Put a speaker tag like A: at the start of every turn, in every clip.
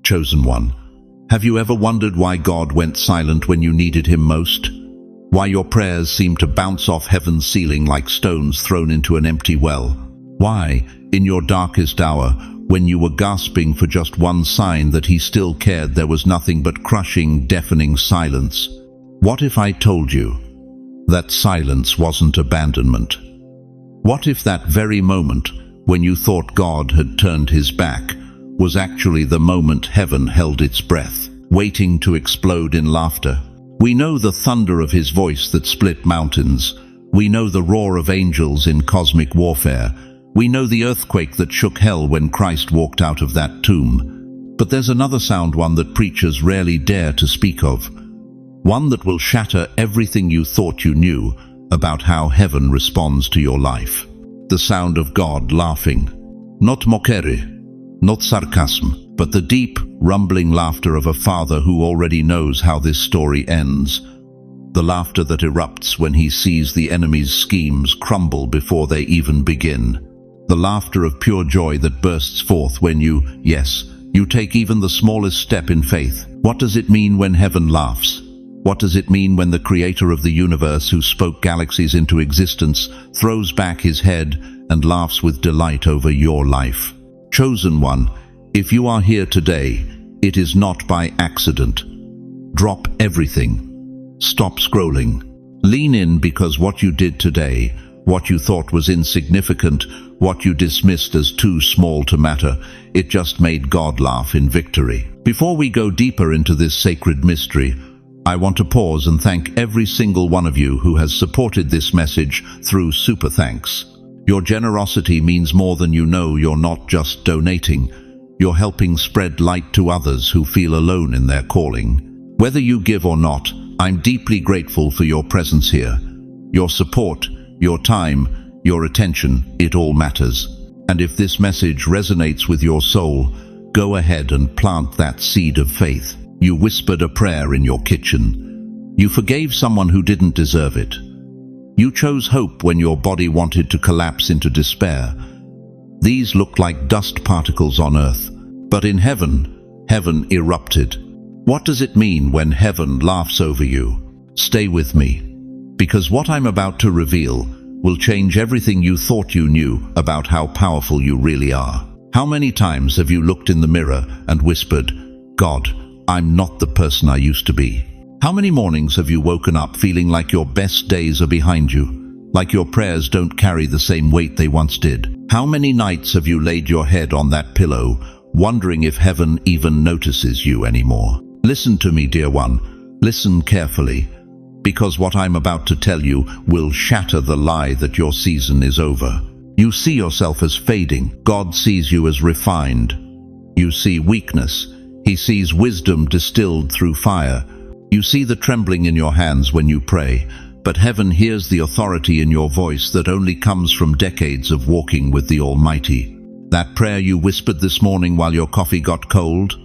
A: chosen one. Have you ever wondered why God went silent when you needed him most? Why your prayers seemed to bounce off heaven's ceiling like stones thrown into an empty well? Why, in your darkest hour, when you were gasping for just one sign that he still cared, there was nothing but crushing, deafening silence? What if I told you that silence wasn't abandonment? What if that very moment, when you thought God had turned his back, was actually the moment heaven held its breath, waiting to explode in laughter? We know the thunder of his voice that split mountains. We know the roar of angels in cosmic warfare. We know the earthquake that shook hell when Christ walked out of that tomb. But there's another sound, one that preachers rarely dare to speak of. One that will shatter everything you thought you knew about how heaven responds to your life. The sound of God laughing. Not mockery, not sarcasm, but the deep, rumbling laughter of a father who already knows how this story ends. The laughter that erupts when he sees the enemy's schemes crumble before they even begin. The laughter of pure joy that bursts forth when you take even the smallest step in faith. What does it mean when heaven laughs? What does it mean when the creator of the universe, who spoke galaxies into existence, throws back his head and laughs with delight over your life? Chosen one, if you are here today, it is not by accident. Drop everything. Stop scrolling. Lean in, because what you did today, what you thought was insignificant, what you dismissed as too small to matter, it just made God laugh in victory. Before we go deeper into this sacred mystery, I want to pause and thank every single one of you who has supported this message through super thanks. Your generosity means more than you know. You're not just donating. You're helping spread light to others who feel alone in their calling. Whether you give or not, I'm deeply grateful for your presence here. Your support, your time, your attention, it all matters. And if this message resonates with your soul, go ahead and plant that seed of faith. You whispered a prayer in your kitchen. You forgave someone who didn't deserve it. You chose hope when your body wanted to collapse into despair. These looked like dust particles on earth, but in heaven, heaven erupted. What does it mean when heaven laughs over you? Stay with me, because what I'm about to reveal will change everything you thought you knew about how powerful you really are. How many times have you looked in the mirror and whispered, "God, I'm not the person I used to be"? How many mornings have you woken up feeling like your best days are behind you, like your prayers don't carry the same weight they once did? How many nights have you laid your head on that pillow, wondering if heaven even notices you anymore? Listen to me, dear one. Listen carefully, because what I'm about to tell you will shatter the lie that your season is over. You see yourself as fading. God sees you as refined. You see weakness. He sees wisdom distilled through fire. You see the trembling in your hands when you pray, but heaven hears the authority in your voice that only comes from decades of walking with the Almighty. That prayer you whispered this morning while your coffee got cold,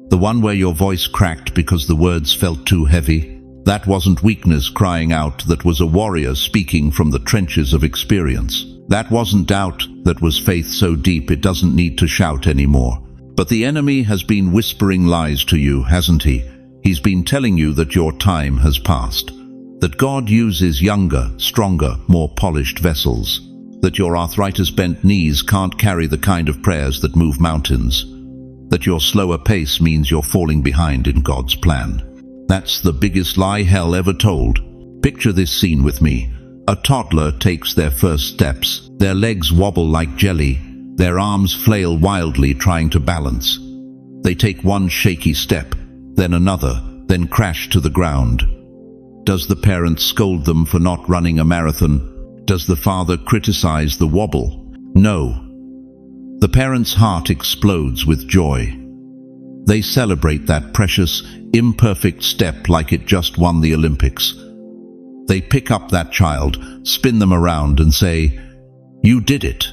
A: the one where your voice cracked because the words felt too heavy, that wasn't weakness crying out, that was a warrior speaking from the trenches of experience. That wasn't doubt, that was faith so deep it doesn't need to shout anymore. But the enemy has been whispering lies to you, hasn't he? He's been telling you that your time has passed, that God uses younger, stronger, more polished vessels, that your arthritis-bent knees can't carry the kind of prayers that move mountains, that your slower pace means you're falling behind in God's plan. That's the biggest lie hell ever told. Picture this scene with me. A toddler takes their first steps. Their legs wobble like jelly. Their arms flail wildly trying to balance. They take one shaky step, then another, then crash to the ground. Does the parent scold them for not running a marathon? Does the father criticize the wobble? No. The parent's heart explodes with joy. They celebrate that precious, imperfect step like it just won the Olympics. They pick up that child, spin them around and say, "You did it.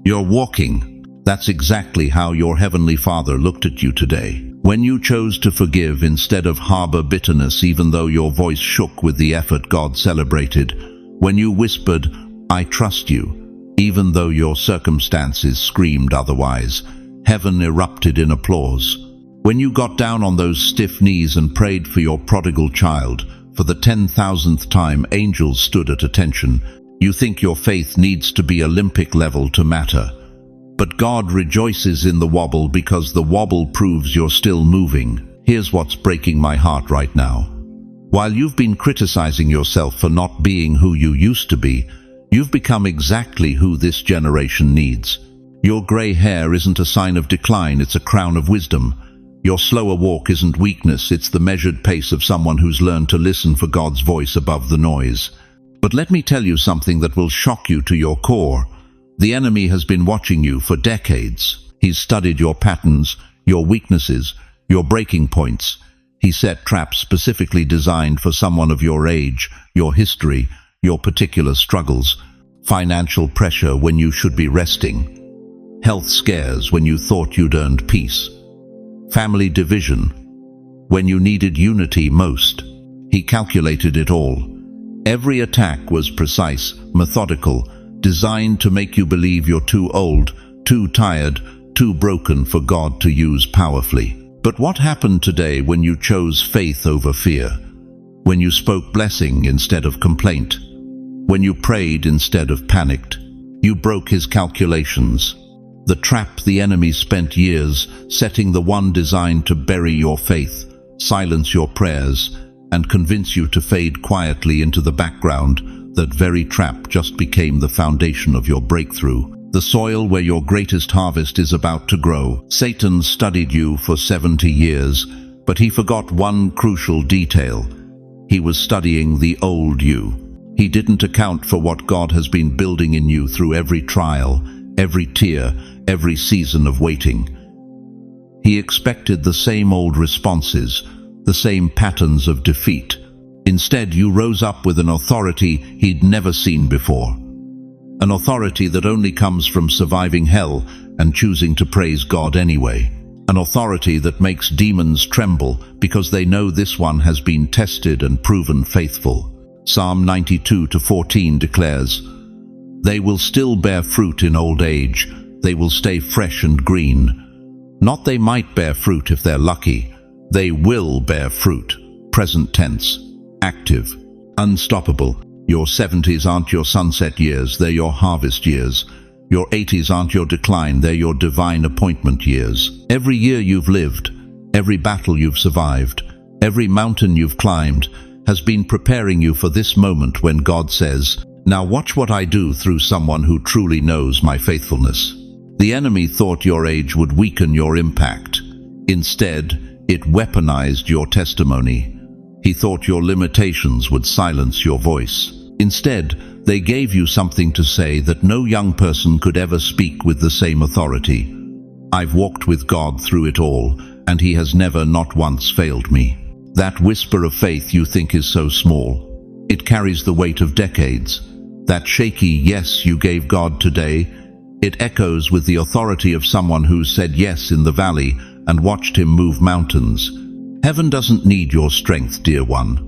A: You're walking." That's exactly how your Heavenly Father looked at you today. When you chose to forgive instead of harbor bitterness, even though your voice shook with the effort God celebrated. When you whispered, "I trust you," even though your circumstances screamed otherwise, heaven erupted in applause. When you got down on those stiff knees and prayed for your prodigal child, for the 10,000th time angels stood at attention. You think your faith needs to be Olympic level to matter. But God rejoices in the wobble because the wobble proves you're still moving. Here's what's breaking my heart right now. While you've been criticizing yourself for not being who you used to be, you've become exactly who this generation needs. Your gray hair isn't a sign of decline, it's a crown of wisdom. Your slower walk isn't weakness, it's the measured pace of someone who's learned to listen for God's voice above the noise. But let me tell you something that will shock you to your core. The enemy has been watching you for decades. He's studied your patterns, your weaknesses, your breaking points. He set traps specifically designed for someone of your age, your history, your particular struggles. Financial pressure when you should be resting. Health scares when you thought you'd earned peace. Family division when you needed unity most. He calculated it all. Every attack was precise, methodical, designed to make you believe you're too old, too tired, too broken for God to use powerfully. But what happened today when you chose faith over fear? When you spoke blessing instead of complaint? When you prayed instead of panicked? You broke his calculations. The trap the enemy spent years setting, the one designed to bury your faith, silence your prayers, and convince you to fade quietly into the background. That very trap just became the foundation of your breakthrough, the soil where your greatest harvest is about to grow. Satan studied you for 70 years, but he forgot one crucial detail. He was studying the old you. He didn't account for what God has been building in you through every trial, every tear, every season of waiting. He expected the same old responses, the same patterns of defeat. Instead, you rose up with an authority he'd never seen before. An authority that only comes from surviving hell and choosing to praise God anyway. An authority that makes demons tremble because they know this one has been tested and proven faithful. Psalm 92:14 declares, "They will still bear fruit in old age. They will stay fresh and green." Not they might bear fruit if they're lucky. They will bear fruit. Present tense. Active. Unstoppable. Your 70s aren't your sunset years, they're your harvest years. Your 80s aren't your decline, they're your divine appointment years. Every year you've lived, every battle you've survived, every mountain you've climbed has been preparing you for this moment when God says, "Now watch what I do through someone who truly knows my faithfulness." The enemy thought your age would weaken your impact. Instead, it weaponized your testimony. He thought your limitations would silence your voice. Instead, they gave you something to say that no young person could ever speak with the same authority. "I've walked with God through it all, and He has never not once failed me." That whisper of faith you think is so small, it carries the weight of decades. That shaky yes you gave God today, it echoes with the authority of someone who said yes in the valley and watched Him move mountains. Heaven doesn't need your strength, dear one.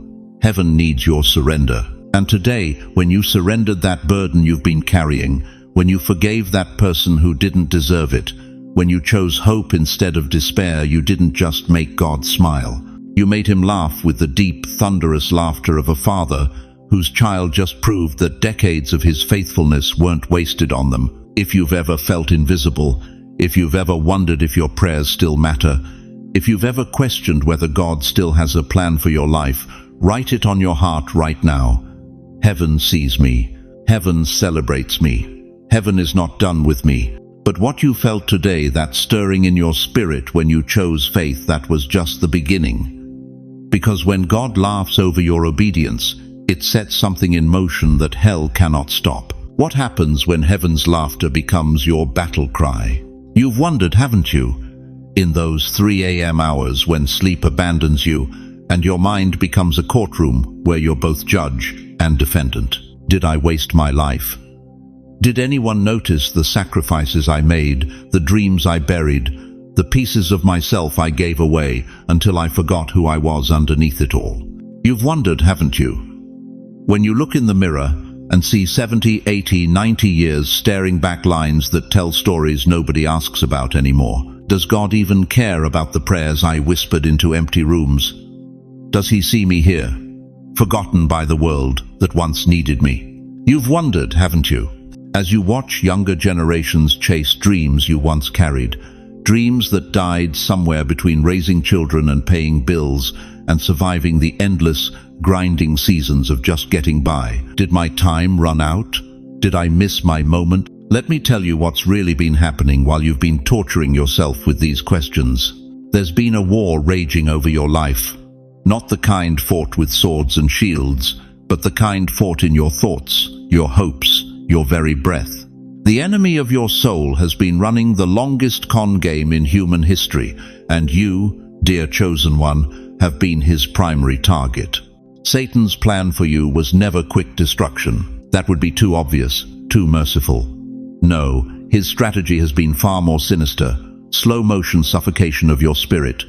A: Heaven needs your surrender. And today, when you surrendered that burden you've been carrying, when you forgave that person who didn't deserve it, when you chose hope instead of despair, you didn't just make God smile. You made Him laugh with the deep, thunderous laughter of a father whose child just proved that decades of his faithfulness weren't wasted on them. If you've ever felt invisible, if you've ever wondered if your prayers still matter, if you've ever questioned whether God still has a plan for your life, write it on your heart right now. Heaven sees me. Heaven celebrates me. Heaven is not done with me. But what you felt today, that stirring in your spirit when you chose faith, that was just the beginning. Because when God laughs over your obedience, it sets something in motion that hell cannot stop. What happens when heaven's laughter becomes your battle cry? You've wondered, haven't you? In those 3 a.m. hours when sleep abandons you and your mind becomes a courtroom where you're both judge and defendant. Did I waste my life? Did anyone notice the sacrifices I made, the dreams I buried, the pieces of myself I gave away until I forgot who I was underneath it all? You've wondered, haven't you? When you look in the mirror and see 70, 80, 90 years staring back lines that tell stories nobody asks about anymore, Does God even care about the prayers I whispered into empty rooms? Does he see me here, forgotten by the world that once needed me? You've wondered, haven't you? As you watch younger generations chase dreams you once carried, dreams that died somewhere between raising children and paying bills and surviving the endless, grinding seasons of just getting by. Did my time run out? Did I miss my moment? Let me tell you what's really been happening while you've been torturing yourself with these questions. There's been a war raging over your life. Not the kind fought with swords and shields, but the kind fought in your thoughts, your hopes, your very breath. The enemy of your soul has been running the longest con game in human history, and you, dear chosen one, have been his primary target. Satan's plan for you was never quick destruction. That would be too obvious, too merciful. No, his strategy has been far more sinister. Slow-motion suffocation of your spirit.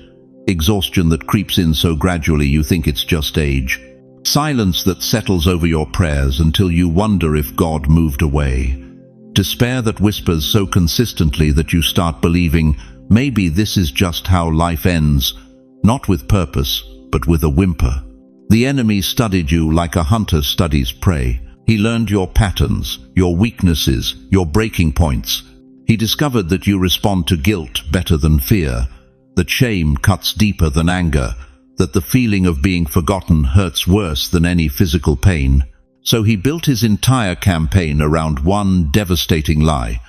A: Exhaustion that creeps in so gradually you think it's just age. Silence that settles over your prayers until you wonder if God moved away. Despair that whispers so consistently that you start believing maybe this is just how life ends, not with purpose, but with a whimper. The enemy studied you like a hunter studies prey. He learned your patterns, your weaknesses, your breaking points. He discovered that you respond to guilt better than fear, that shame cuts deeper than anger, that the feeling of being forgotten hurts worse than any physical pain. So he built his entire campaign around one devastating lie.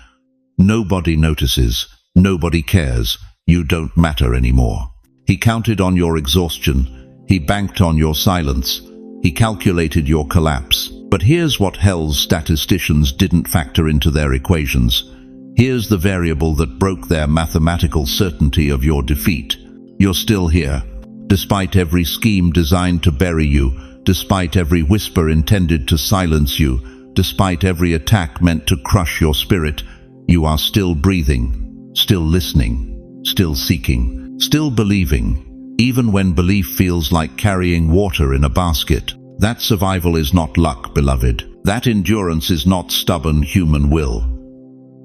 A: Nobody notices, nobody cares, you don't matter anymore. He counted on your exhaustion, he banked on your silence, he calculated your collapse. But here's what hell's statisticians didn't factor into their equations. Here's the variable that broke their mathematical certainty of your defeat. You're still here. Despite every scheme designed to bury you, despite every whisper intended to silence you, despite every attack meant to crush your spirit, you are still breathing, still listening, still seeking, still believing, even when belief feels like carrying water in a basket. That survival is not luck, beloved. That endurance is not stubborn human will.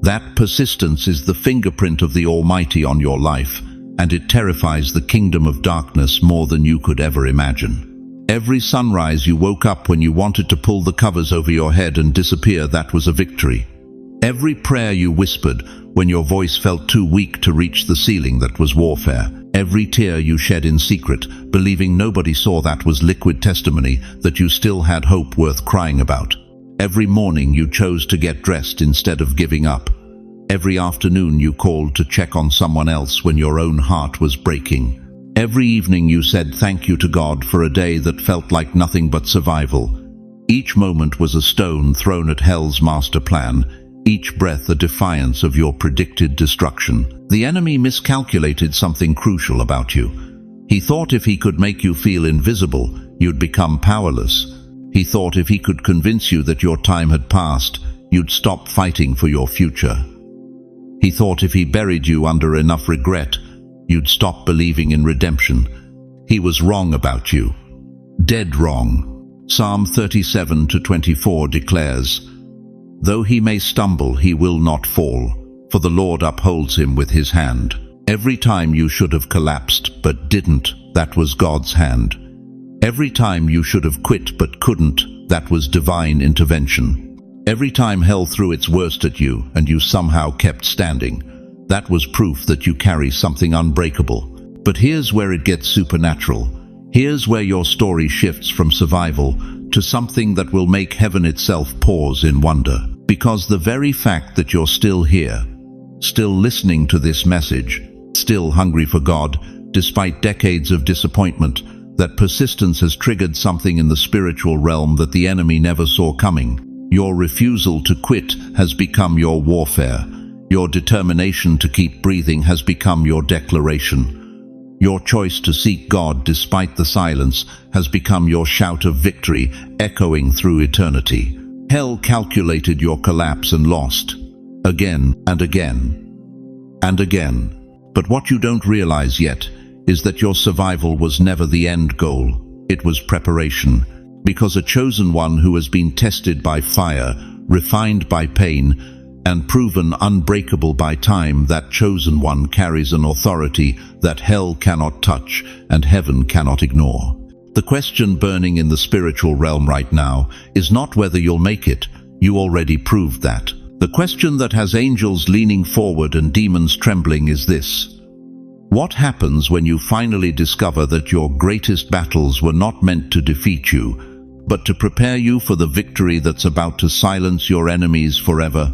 A: That persistence is the fingerprint of the Almighty on your life, and it terrifies the kingdom of darkness more than you could ever imagine. Every sunrise you woke up when you wanted to pull the covers over your head and disappear, that was a victory. Every prayer you whispered when your voice felt too weak to reach the ceiling, that was warfare. Every tear you shed in secret, believing nobody saw, that was liquid testimony that you still had hope worth crying about. Every morning you chose to get dressed instead of giving up. Every afternoon you called to check on someone else when your own heart was breaking. Every evening you said thank you to God for a day that felt like nothing but survival. Each moment was a stone thrown at hell's master plan, each breath a defiance of your predicted destruction. The enemy miscalculated something crucial about you. He thought if he could make you feel invisible, you'd become powerless. He thought if he could convince you that your time had passed, you'd stop fighting for your future. He thought if he buried you under enough regret, you'd stop believing in redemption. He was wrong about you. Dead wrong. Psalm 37:24 declares, "Though he may stumble, he will not fall, for the Lord upholds him with his hand." Every time you should have collapsed but didn't, that was God's hand. Every time you should have quit but couldn't, that was divine intervention. Every time hell threw its worst at you and you somehow kept standing, that was proof that you carry something unbreakable. But here's where it gets supernatural. Here's where your story shifts from survival to something that will make heaven itself pause in wonder. Because the very fact that you're still here, still listening to this message, still hungry for God, despite decades of disappointment, that persistence has triggered something in the spiritual realm that the enemy never saw coming. Your refusal to quit has become your warfare. Your determination to keep breathing has become your declaration. Your choice to seek God despite the silence has become your shout of victory, echoing through eternity. Hell calculated your collapse and lost. Again and again and again. But what you don't realize yet is that your survival was never the end goal. It was preparation. Because a chosen one who has been tested by fire, refined by pain, and proven unbreakable by time, that chosen one carries an authority that hell cannot touch and heaven cannot ignore. The question burning in the spiritual realm right now is not whether you'll make it. You already proved that. The question that has angels leaning forward and demons trembling is this: what happens when you finally discover that your greatest battles were not meant to defeat you, but to prepare you for the victory that's about to silence your enemies forever?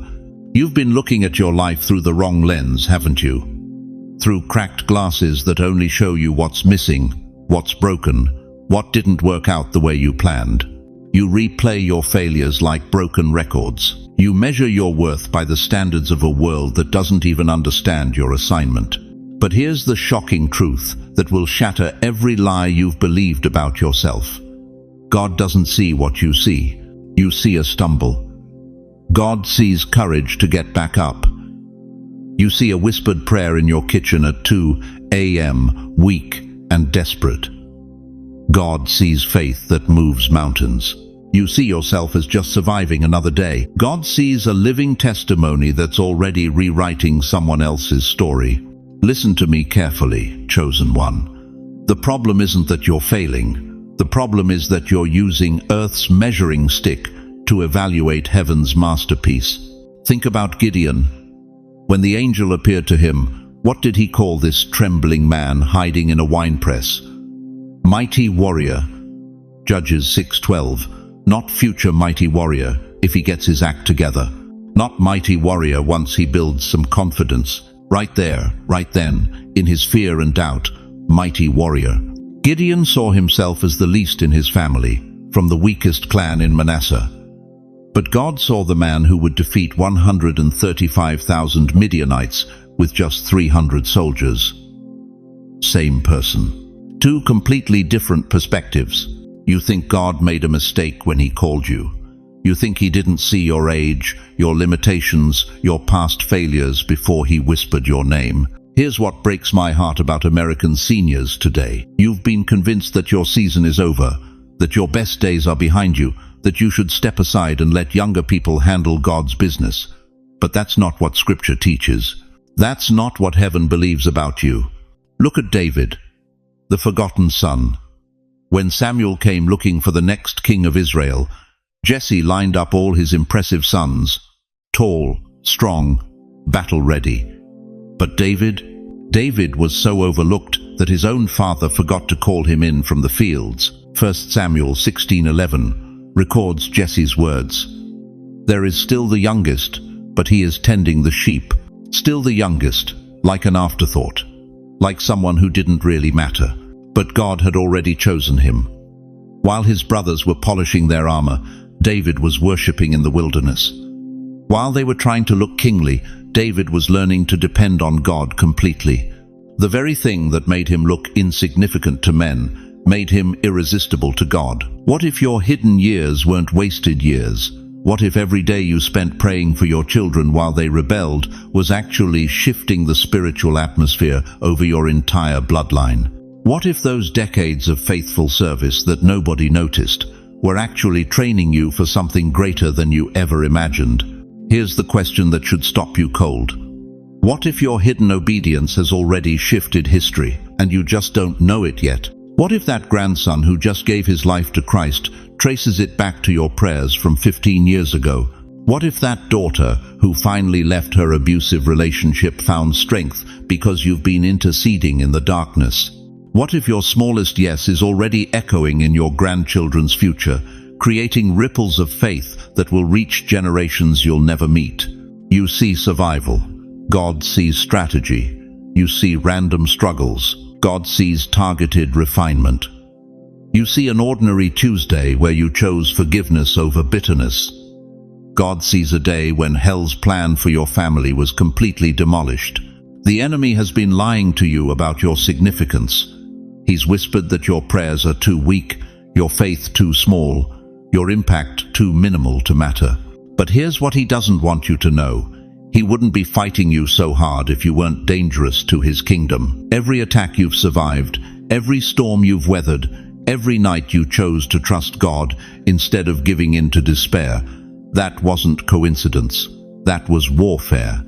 A: You've been looking at your life through the wrong lens, haven't you? Through cracked glasses that only show you what's missing, what's broken, what didn't work out the way you planned. You replay your failures like broken records. You measure your worth by the standards of a world that doesn't even understand your assignment. But here's the shocking truth that will shatter every lie you've believed about yourself. God doesn't see what you see. You see a stumble. God sees courage to get back up. You see a whispered prayer in your kitchen at 2 a.m., weak and desperate. God sees faith that moves mountains. You see yourself as just surviving another day. God sees a living testimony that's already rewriting someone else's story. Listen to me carefully, chosen one. The problem isn't that you're failing. The problem is that you're using Earth's measuring stick to evaluate heaven's masterpiece. Think about Gideon. When the angel appeared to him, what did he call this trembling man hiding in a winepress? Mighty warrior. Judges 6:12. Not future mighty warrior if he gets his act together. Not mighty warrior once he builds some confidence. Right there, right then, in his fear and doubt, mighty warrior. Gideon saw himself as the least in his family, from the weakest clan in Manasseh. But God saw the man who would defeat 135,000 Midianites with just 300 soldiers. Same person. Two completely different perspectives. You think God made a mistake when he called you. You think he didn't see your age, your limitations, your past failures before he whispered your name. Here's what breaks my heart about American seniors today. You've been convinced that your season is over, that your best days are behind you, that you should step aside and let younger people handle God's business. But that's not what Scripture teaches. That's not what heaven believes about you. Look at David, the forgotten son. When Samuel came looking for the next king of Israel, Jesse lined up all his impressive sons, tall, strong, battle-ready. But David was so overlooked that his own father forgot to call him in from the fields. 1 Samuel 16:11 records Jesse's words. There is still the youngest, but he is tending the sheep. Still the youngest, like an afterthought, like someone who didn't really matter. But God had already chosen him. While his brothers were polishing their armor, David was worshipping in the wilderness. While they were trying to look kingly, David was learning to depend on God completely. The very thing that made him look insignificant to men made him irresistible to God. What if your hidden years weren't wasted years? What if every day you spent praying for your children while they rebelled was actually shifting the spiritual atmosphere over your entire bloodline? What if those decades of faithful service that nobody noticed were actually training you for something greater than you ever imagined? Here's the question that should stop you cold. What if your hidden obedience has already shifted history, and you just don't know it yet? What if that grandson who just gave his life to Christ traces it back to your prayers from 15 years ago? What if that daughter who finally left her abusive relationship found strength because you've been interceding in the darkness? What if your smallest yes is already echoing in your grandchildren's future, creating ripples of faith that will reach generations you'll never meet? You see survival. God sees strategy. You see random struggles. God sees targeted refinement. You see an ordinary Tuesday where you chose forgiveness over bitterness. God sees a day when hell's plan for your family was completely demolished. The enemy has been lying to you about your significance. He's whispered that your prayers are too weak, your faith too small, your impact too minimal to matter. But here's what he doesn't want you to know. He wouldn't be fighting you so hard if you weren't dangerous to his kingdom. Every attack you've survived, every storm you've weathered, every night you chose to trust God instead of giving in to despair, that wasn't coincidence. That was warfare.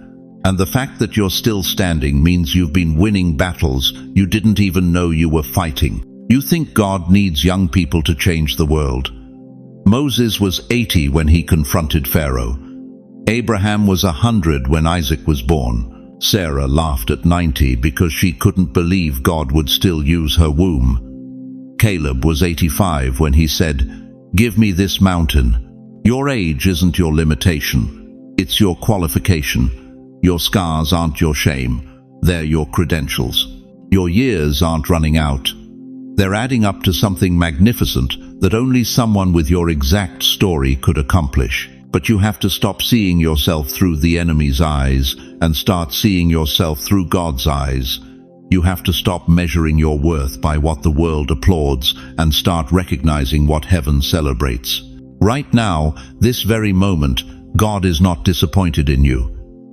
A: And the fact that you're still standing means you've been winning battles you didn't even know you were fighting. You think God needs young people to change the world. Moses was 80 when he confronted Pharaoh. Abraham was 100 when Isaac was born. Sarah laughed at 90 because she couldn't believe God would still use her womb. Caleb was 85 when he said, "Give me this mountain." Your age isn't your limitation. It's your qualification. Your scars aren't your shame. They're your credentials. Your years aren't running out. They're adding up to something magnificent that only someone with your exact story could accomplish. But you have to stop seeing yourself through the enemy's eyes and start seeing yourself through God's eyes. You have to stop measuring your worth by what the world applauds and start recognizing what heaven celebrates. Right now, this very moment, God is not disappointed in you.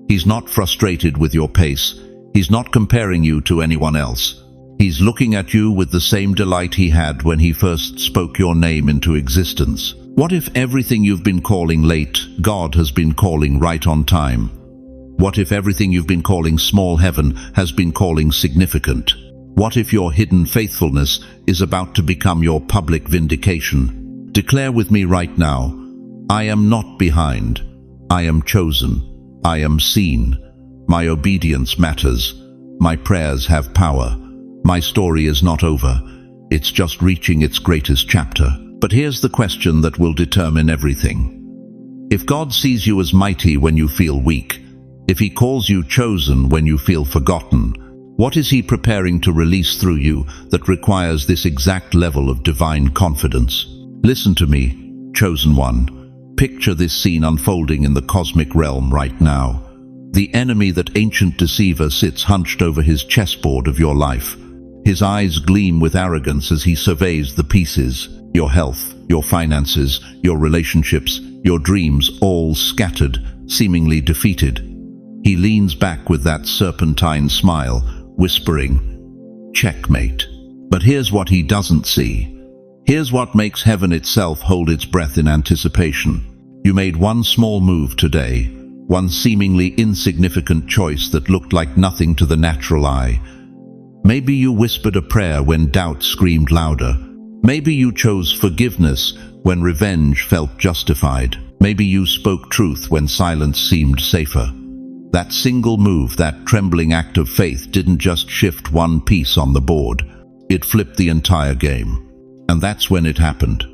A: He's not frustrated with your pace. He's not comparing you to anyone else. He's looking at you with the same delight he had when he first spoke your name into existence. What if everything you've been calling late, God has been calling right on time? What if everything you've been calling small heaven has been calling significant? What if your hidden faithfulness is about to become your public vindication? Declare with me right now, I am not behind. I am chosen. I am seen. My obedience matters. My prayers have power. My story is not over. It's just reaching its greatest chapter. But here's the question that will determine everything. If God sees you as mighty when you feel weak, if he calls you chosen when you feel forgotten, what is he preparing to release through you that requires this exact level of divine confidence? Listen to me, chosen one. Picture this scene unfolding in the cosmic realm right now. The enemy, that ancient deceiver, sits hunched over his chessboard of your life. His eyes gleam with arrogance as he surveys the pieces. Your health, your finances, your relationships, your dreams, all scattered, seemingly defeated. He leans back with that serpentine smile, whispering, "Checkmate." But here's what he doesn't see. Here's what makes heaven itself hold its breath in anticipation. You made one small move today, one seemingly insignificant choice that looked like nothing to the natural eye. Maybe you whispered a prayer when doubt screamed louder. Maybe you chose forgiveness when revenge felt justified. Maybe you spoke truth when silence seemed safer. That single move, that trembling act of faith, didn't just shift one piece on the board. It flipped the entire game. And that's when it happened.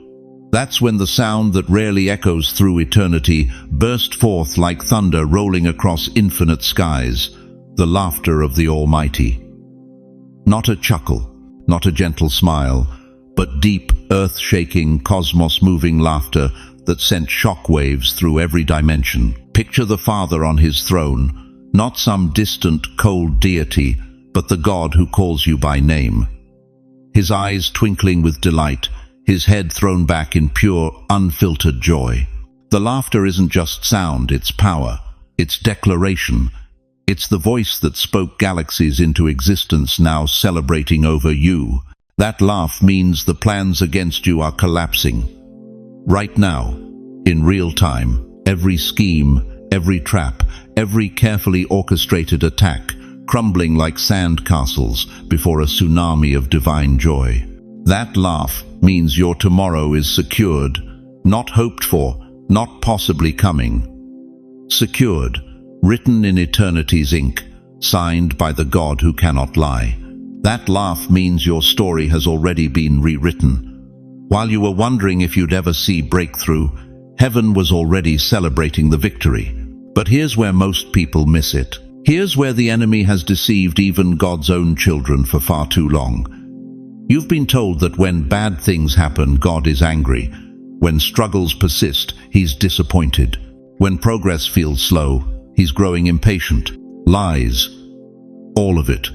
A: That's when the sound that rarely echoes through eternity burst forth like thunder rolling across infinite skies, the laughter of the Almighty. Not a chuckle, not a gentle smile, but deep, earth-shaking, cosmos-moving laughter that sent shockwaves through every dimension. Picture the Father on his throne, not some distant, cold deity, but the God who calls you by name. His eyes twinkling with delight, his head thrown back in pure, unfiltered joy. The laughter isn't just sound, it's power, it's declaration. It's the voice that spoke galaxies into existence now celebrating over you. That laugh means the plans against you are collapsing. Right now, in real time, every scheme, every trap, every carefully orchestrated attack, crumbling like sand castles before a tsunami of divine joy. That laugh means your tomorrow is secured, not hoped for, not possibly coming. Secured, written in eternity's ink, signed by the God who cannot lie. That laugh means your story has already been rewritten. While you were wondering if you'd ever see breakthrough, heaven was already celebrating the victory. But here's where most people miss it. Here's where the enemy has deceived even God's own children for far too long. You've been told that when bad things happen, God is angry. When struggles persist, he's disappointed. When progress feels slow, he's growing impatient. Lies. All of it.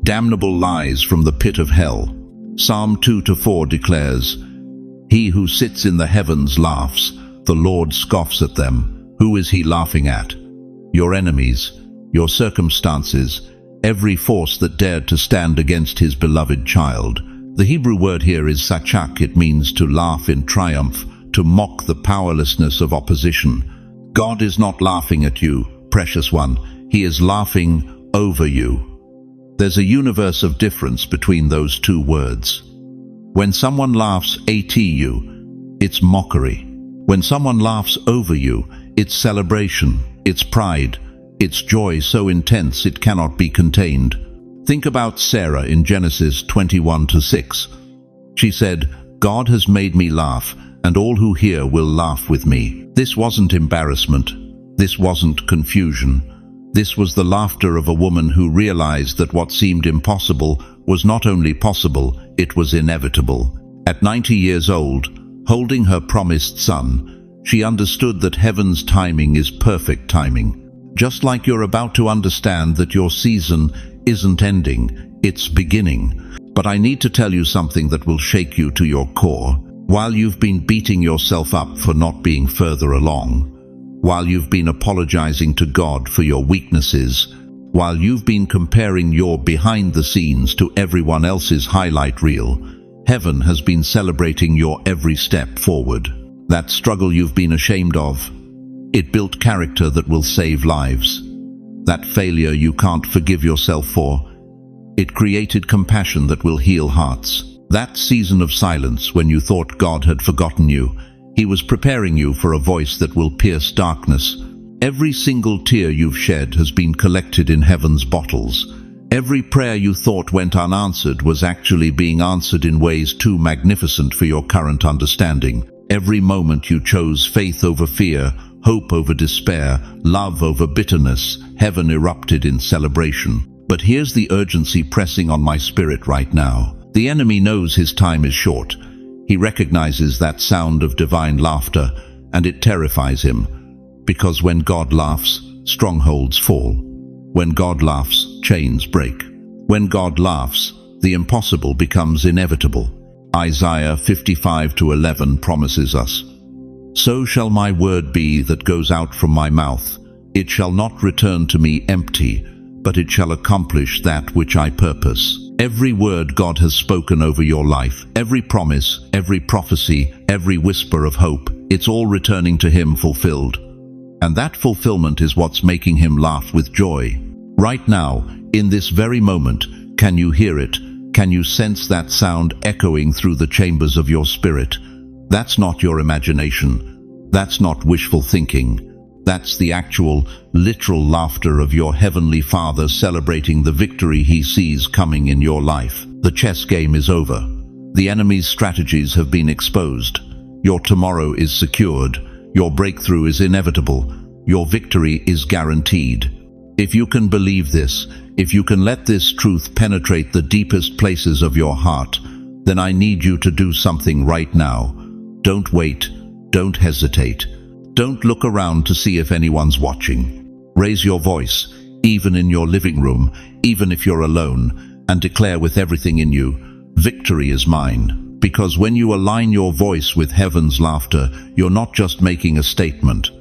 A: Damnable lies from the pit of hell. Psalm 2-4 declares, "He who sits in the heavens laughs, the Lord scoffs at them." Who is he laughing at? Your enemies, your circumstances, every force that dared to stand against his beloved child. The Hebrew word here is sachak. It means to laugh in triumph, to mock the powerlessness of opposition. God is not laughing at you, precious one. He is laughing over you. There's a universe of difference between those two words. When someone laughs at you, it's mockery. When someone laughs over you, it's celebration, it's pride, it's joy so intense it cannot be contained. Think about Sarah in Genesis 21:6. She said, "God has made me laugh, and all who hear will laugh with me." This wasn't embarrassment. This wasn't confusion. This was the laughter of a woman who realized that what seemed impossible was not only possible, it was inevitable. At 90 years old, holding her promised son, she understood that heaven's timing is perfect timing. Just like you're about to understand that your season isn't ending, it's beginning. But I need to tell you something that will shake you to your core. While you've been beating yourself up for not being further along, while you've been apologizing to God for your weaknesses, while you've been comparing your behind the scenes to everyone else's highlight reel, heaven has been celebrating your every step forward. That struggle you've been ashamed of, it built character that will save lives. That failure you can't forgive yourself for, it created compassion that will heal hearts. That season of silence when you thought God had forgotten you, He was preparing you for a voice that will pierce darkness. Every single tear you've shed has been collected in heaven's bottles. Every prayer you thought went unanswered was actually being answered in ways too magnificent for your current understanding. Every moment you chose faith over fear, hope over despair, love over bitterness, heaven erupted in celebration. But here's the urgency pressing on my spirit right now. The enemy knows his time is short. He recognizes that sound of divine laughter, and it terrifies him. Because when God laughs, strongholds fall. When God laughs, chains break. When God laughs, the impossible becomes inevitable. Isaiah 55:11 promises us, "So shall my word be that goes out from my mouth. It shall not return to me empty, but it shall accomplish that which I purpose." Every word God has spoken over your life, every promise, every prophecy, every whisper of hope, it's all returning to Him fulfilled. And that fulfillment is what's making Him laugh with joy. Right now, in this very moment, can you hear it? Can you sense that sound echoing through the chambers of your spirit? That's not your imagination. That's not wishful thinking. That's the actual, literal laughter of your Heavenly Father celebrating the victory He sees coming in your life. The chess game is over. The enemy's strategies have been exposed. Your tomorrow is secured. Your breakthrough is inevitable. Your victory is guaranteed. If you can believe this, if you can let this truth penetrate the deepest places of your heart, then I need you to do something right now. Don't wait. Don't hesitate. Don't look around to see if anyone's watching. Raise your voice, even in your living room, even if you're alone, and declare with everything in you, "Victory is mine." Because when you align your voice with heaven's laughter, you're not just making a statement.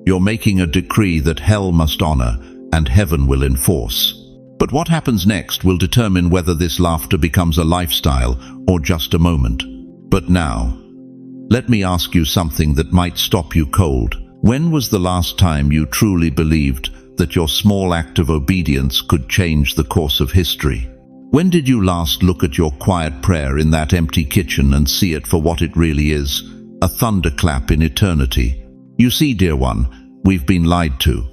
A: You're making a decree that hell must honor and heaven will enforce. But what happens next will determine whether this laughter becomes a lifestyle or just a moment. But now, let me ask you something that might stop you cold. When was the last time you truly believed that your small act of obedience could change the course of history? When did you last look at your quiet prayer in that empty kitchen and see it for what it really is? A thunderclap in eternity. You see, dear one, we've been lied to.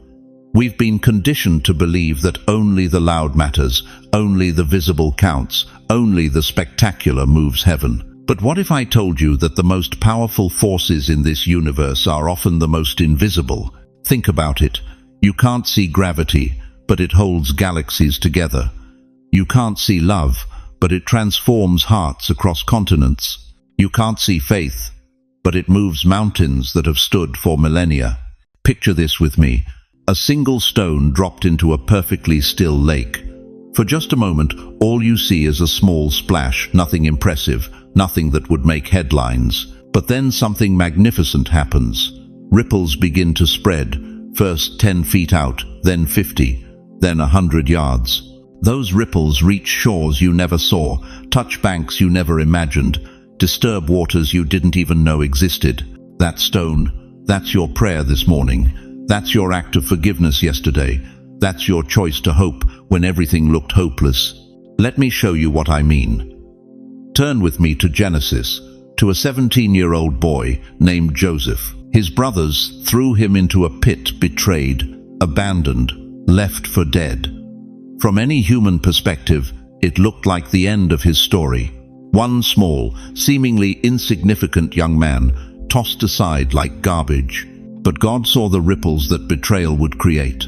A: We've been conditioned to believe that only the loud matters, only the visible counts, only the spectacular moves heaven. But what if I told you that the most powerful forces in this universe are often the most invisible? Think about it. You can't see gravity, but it holds galaxies together. You can't see love, but it transforms hearts across continents. You can't see faith, but it moves mountains that have stood for millennia. Picture this with me. A single stone dropped into a perfectly still lake. For just a moment, all you see is a small splash, nothing impressive, nothing that would make headlines. But then something magnificent happens. Ripples begin to spread, first 10 feet out, then 50, then 100 yards. Those ripples reach shores you never saw, touch banks you never imagined, disturb waters you didn't even know existed. That stone, That's your prayer this morning. That's your act of forgiveness yesterday. That's your choice to hope when everything looked hopeless. Let me show you what I mean. Turn with me to Genesis, to a 17-year-old boy named Joseph. His brothers threw him into a pit, betrayed, abandoned, left for dead. From any human perspective, it looked like the end of his story. One small, seemingly insignificant young man, tossed aside like garbage. But God saw the ripples that betrayal would create.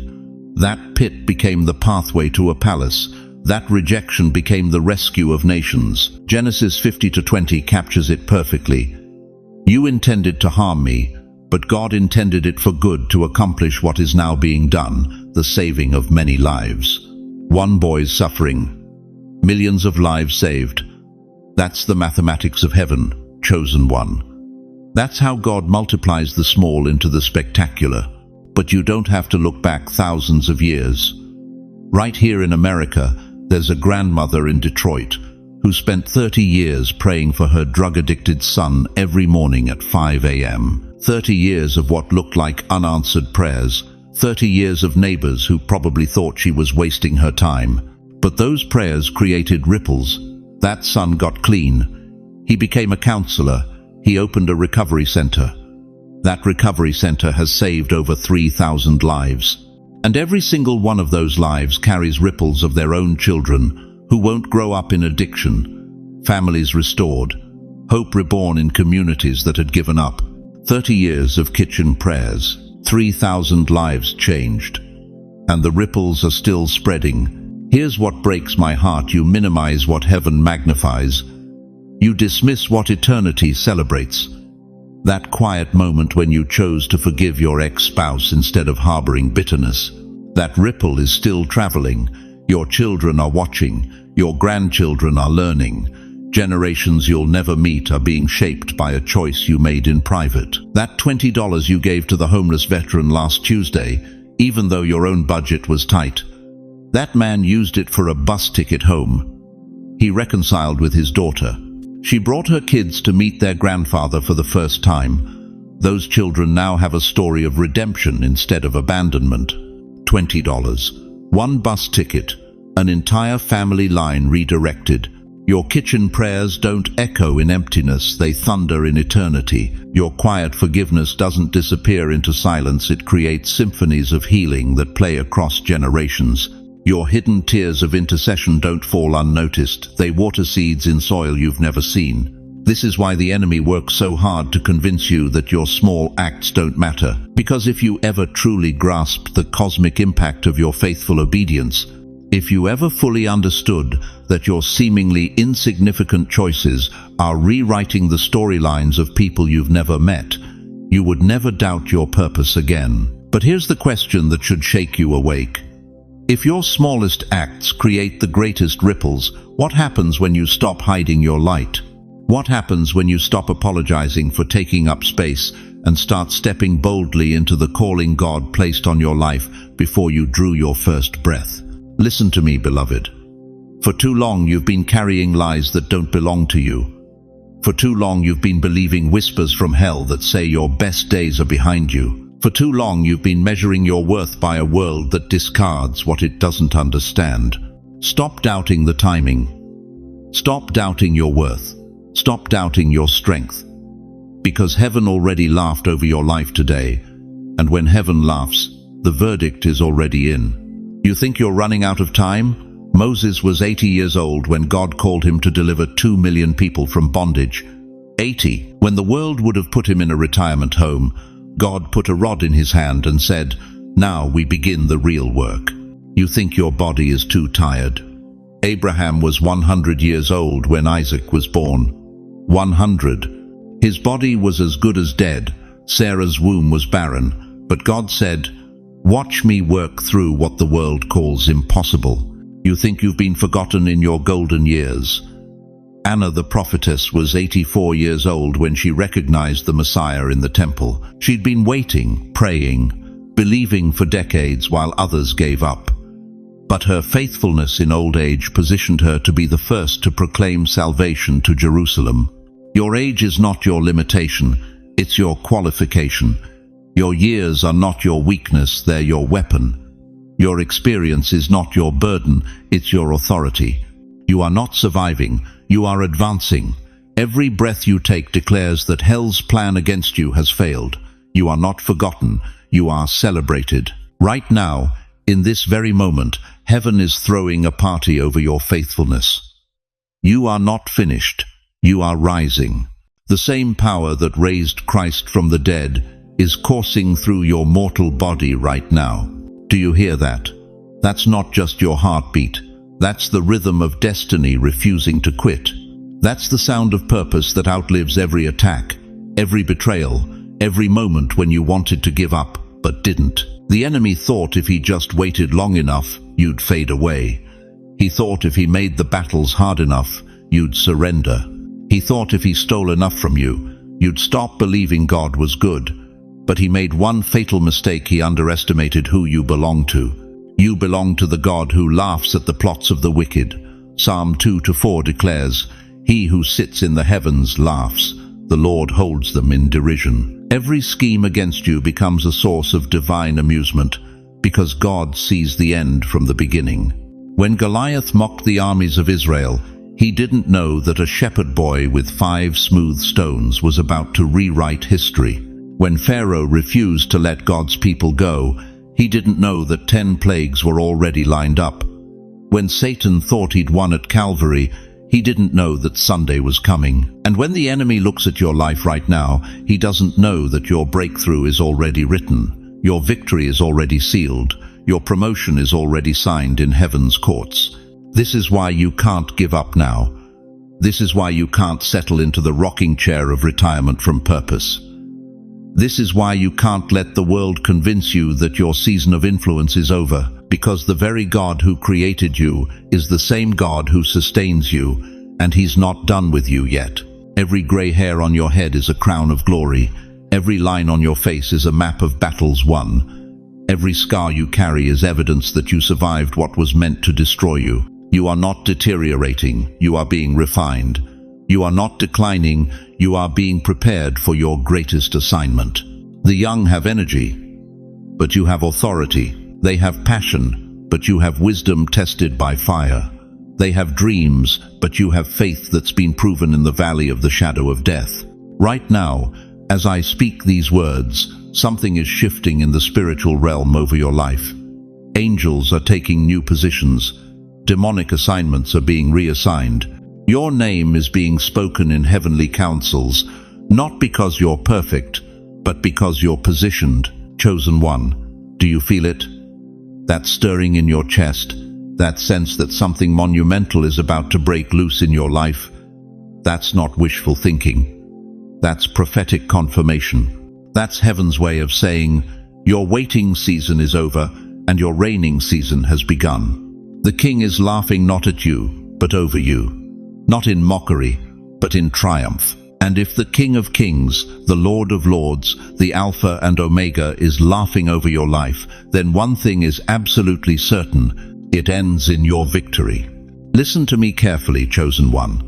A: That pit became the pathway to a palace. That rejection became the rescue of nations. Genesis 50-20 captures it perfectly. You intended to harm me, but God intended it for good to accomplish what is now being done, the saving of many lives. One boy's suffering, millions of lives saved. That's the mathematics of heaven, chosen one. That's how God multiplies the small into the spectacular. But you don't have to look back thousands of years. Right here in America, there's a grandmother in Detroit who spent 30 years praying for her drug-addicted son every morning at 5 a.m. 30 years of what looked like unanswered prayers. 30 years of neighbors who probably thought she was wasting her time. But those prayers created ripples. That son got clean. He became a counselor. He opened a recovery center. That recovery center has saved over 3,000 lives. And every single one of those lives carries ripples of their own children who won't grow up in addiction. Families restored. Hope reborn in communities that had given up. 30 years of kitchen prayers. 3,000 lives changed. And the ripples are still spreading. Here's what breaks my heart. You minimize what heaven magnifies. You dismiss what eternity celebrates. That quiet moment when you chose to forgive your ex-spouse instead of harboring bitterness. That ripple is still traveling. Your children are watching. Your grandchildren are learning. Generations you'll never meet are being shaped by a choice you made in private. That $20 you gave to the homeless veteran last Tuesday, even though your own budget was tight, that man used it for a bus ticket home. He reconciled with his daughter. She brought her kids to meet their grandfather for the first time. Those children now have a story of redemption instead of abandonment. $20. One bus ticket. An entire family line redirected. Your kitchen prayers don't echo in emptiness, they thunder in eternity. Your quiet forgiveness doesn't disappear into silence, it creates symphonies of healing that play across generations. Your hidden tears of intercession don't fall unnoticed. They water seeds in soil you've never seen. This is why the enemy works so hard to convince you that your small acts don't matter. Because if you ever truly grasped the cosmic impact of your faithful obedience, if you ever fully understood that your seemingly insignificant choices are rewriting the storylines of people you've never met, you would never doubt your purpose again. But here's the question that should shake you awake. If your smallest acts create the greatest ripples, what happens when you stop hiding your light? What happens when you stop apologizing for taking up space and start stepping boldly into the calling God placed on your life before you drew your first breath? Listen to me, beloved. For too long you've been carrying lies that don't belong to you. For too long you've been believing whispers from hell that say your best days are behind you. For too long you've been measuring your worth by a world that discards what it doesn't understand. Stop doubting the timing. Stop doubting your worth. Stop doubting your strength. Because heaven already laughed over your life today, and when heaven laughs, the verdict is already in. You think you're running out of time? Moses was 80 years old when God called him to deliver 2 million people from bondage. 80. When the world would have put him in a retirement home, God put a rod in his hand and said, "Now we begin the real work." You think your body is too tired. Abraham was 100 years old when Isaac was born. 100. His body was as good as dead. Sarah's womb was barren. But God said, "Watch me work through what the world calls impossible." You think you've been forgotten in your golden years. Anna the prophetess was 84 years old when she recognized the Messiah in the temple. She'd been waiting, praying, believing for decades while others gave up. But her faithfulness in old age positioned her to be the first to proclaim salvation to Jerusalem. Your age is not your limitation, it's your qualification. Your years are not your weakness, they're your weapon. Your experience is not your burden, it's your authority. You are not surviving, you are advancing. Every breath you take declares that hell's plan against you has failed. You are not forgotten, you are celebrated. Right now, in this very moment, heaven is throwing a party over your faithfulness. You are not finished, you are rising. The same power that raised Christ from the dead is coursing through your mortal body right now. Do you hear that? That's not just your heartbeat. That's the rhythm of destiny refusing to quit. That's the sound of purpose that outlives every attack, every betrayal, every moment when you wanted to give up, but didn't. The enemy thought if he just waited long enough, you'd fade away. He thought if he made the battles hard enough, you'd surrender. He thought if he stole enough from you, you'd stop believing God was good. But he made one fatal mistake. He underestimated who you belong to. You belong to the God who laughs at the plots of the wicked. Psalm 2-4 declares, "He who sits in the heavens laughs. The Lord holds them in derision." Every scheme against you becomes a source of divine amusement, because God sees the end from the beginning. When Goliath mocked the armies of Israel, he didn't know that a shepherd boy with 5 smooth stones was about to rewrite history. When Pharaoh refused to let God's people go, he didn't know that 10 plagues were already lined up. When Satan thought he'd won at Calvary, he didn't know that Sunday was coming. And when the enemy looks at your life right now, he doesn't know that your breakthrough is already written. Your victory is already sealed. Your promotion is already signed in heaven's courts. This is why you can't give up now. This is why you can't settle into the rocking chair of retirement from purpose. This is why you can't let the world convince you that your season of influence is over, because the very God who created you is the same God who sustains you, and He's not done with you yet. Every gray hair on your head is a crown of glory. Every line on your face is a map of battles won. Every scar you carry is evidence that you survived what was meant to destroy you. You are not deteriorating, you are being refined. You are not declining, you are being prepared for your greatest assignment. The young have energy, but you have authority. They have passion, but you have wisdom tested by fire. They have dreams, but you have faith that's been proven in the valley of the shadow of death. Right now, as I speak these words, something is shifting in the spiritual realm over your life. Angels are taking new positions. Demonic assignments are being reassigned. Your name is being spoken in heavenly councils, not because you're perfect, but because you're positioned, chosen one. Do you feel it? That stirring in your chest, that sense that something monumental is about to break loose in your life? That's not wishful thinking. That's prophetic confirmation. That's heaven's way of saying, your waiting season is over and your reigning season has begun. The King is laughing not at you, but over you. Not in mockery, but in triumph. And if the King of Kings, the Lord of Lords, the Alpha and Omega is laughing over your life, then one thing is absolutely certain: it ends in your victory. Listen to me carefully, chosen one.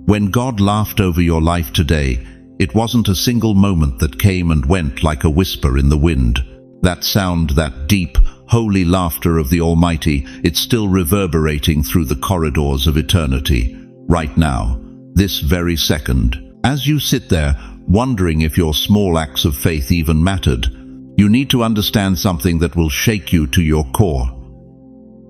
A: When God laughed over your life today, it wasn't a single moment that came and went like a whisper in the wind. That sound, that deep, holy laughter of the Almighty, it's still reverberating through the corridors of eternity. Right now, this very second, as you sit there wondering if your small acts of faith even mattered, you need to understand something that will shake you to your core.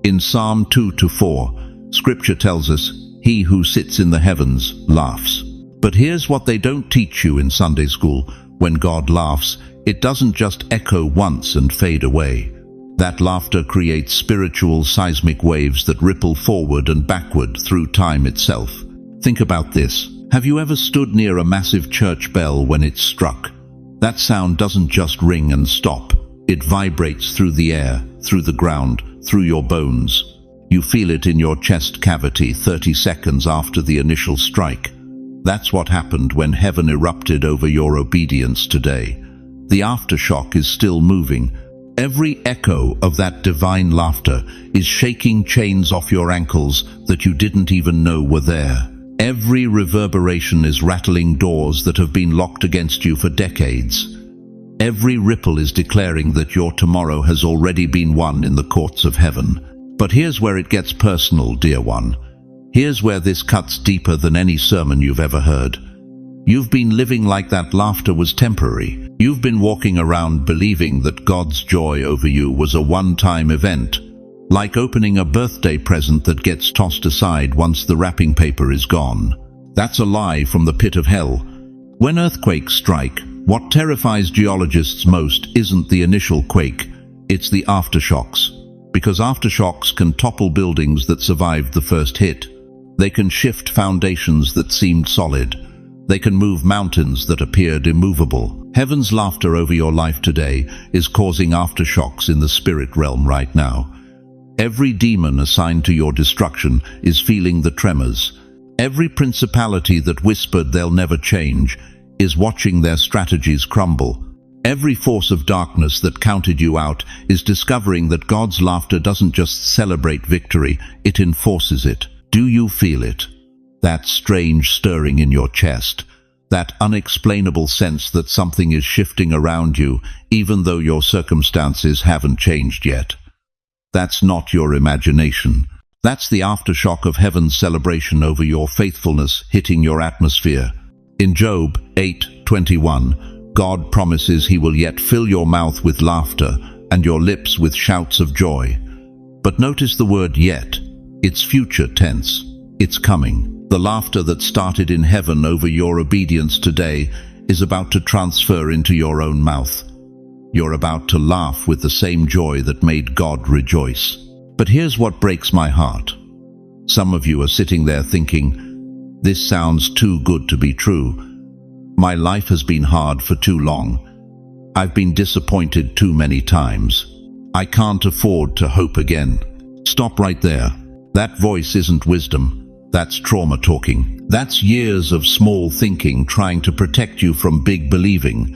A: In Psalm 2-4, Scripture tells us, "He who sits in the heavens laughs." But here's what they don't teach you in Sunday school. When God laughs, it doesn't just echo once and fade away. That laughter creates spiritual seismic waves that ripple forward and backward through time itself. Think about this. Have you ever stood near a massive church bell when it's struck? That sound doesn't just ring and stop. It vibrates through the air, through the ground, through your bones. You feel it in your chest cavity 30 seconds after the initial strike. That's what happened when heaven erupted over your obedience today. The aftershock is still moving. Every echo of that divine laughter is shaking chains off your ankles that you didn't even know were there. Every reverberation is rattling doors that have been locked against you for decades. Every ripple is declaring that your tomorrow has already been won in the courts of heaven. But here's where it gets personal, dear one. Here's where this cuts deeper than any sermon you've ever heard. You've been living like that laughter was temporary. You've been walking around believing that God's joy over you was a one-time event, like opening a birthday present that gets tossed aside once the wrapping paper is gone. That's a lie from the pit of hell. When earthquakes strike, what terrifies geologists most isn't the initial quake, it's the aftershocks. Because aftershocks can topple buildings that survived the first hit. They can shift foundations that seemed solid. They can move mountains that appeared immovable. Heaven's laughter over your life today is causing aftershocks in the spirit realm right now. Every demon assigned to your destruction is feeling the tremors. Every principality that whispered they'll never change is watching their strategies crumble. Every force of darkness that counted you out is discovering that God's laughter doesn't just celebrate victory, it enforces it. Do you feel it? That strange stirring in your chest, that unexplainable sense that something is shifting around you, even though your circumstances haven't changed yet. That's not your imagination. That's the aftershock of heaven's celebration over your faithfulness hitting your atmosphere. In Job 8:21, God promises he will yet fill your mouth with laughter and your lips with shouts of joy. But notice the word yet. It's future tense. It's coming. The laughter that started in heaven over your obedience today is about to transfer into your own mouth. You're about to laugh with the same joy that made God rejoice. But here's what breaks my heart. Some of you are sitting there thinking, this sounds too good to be true. My life has been hard for too long. I've been disappointed too many times. I can't afford to hope again. Stop right there. That voice isn't wisdom. That's trauma talking. That's years of small thinking trying to protect you from big believing.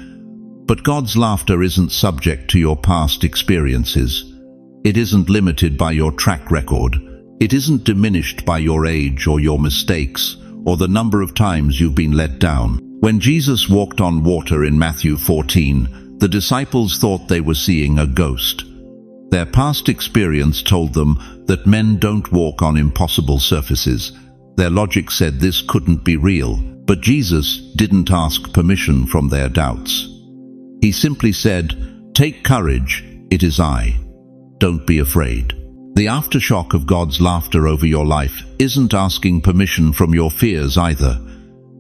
A: But God's laughter isn't subject to your past experiences. It isn't limited by your track record. It isn't diminished by your age or your mistakes or the number of times you've been let down. When Jesus walked on water in Matthew 14, the disciples thought they were seeing a ghost. Their past experience told them that men don't walk on impossible surfaces. Their logic said this couldn't be real, but Jesus didn't ask permission from their doubts. He simply said, "Take courage, it is I. Don't be afraid." The aftershock of God's laughter over your life isn't asking permission from your fears either.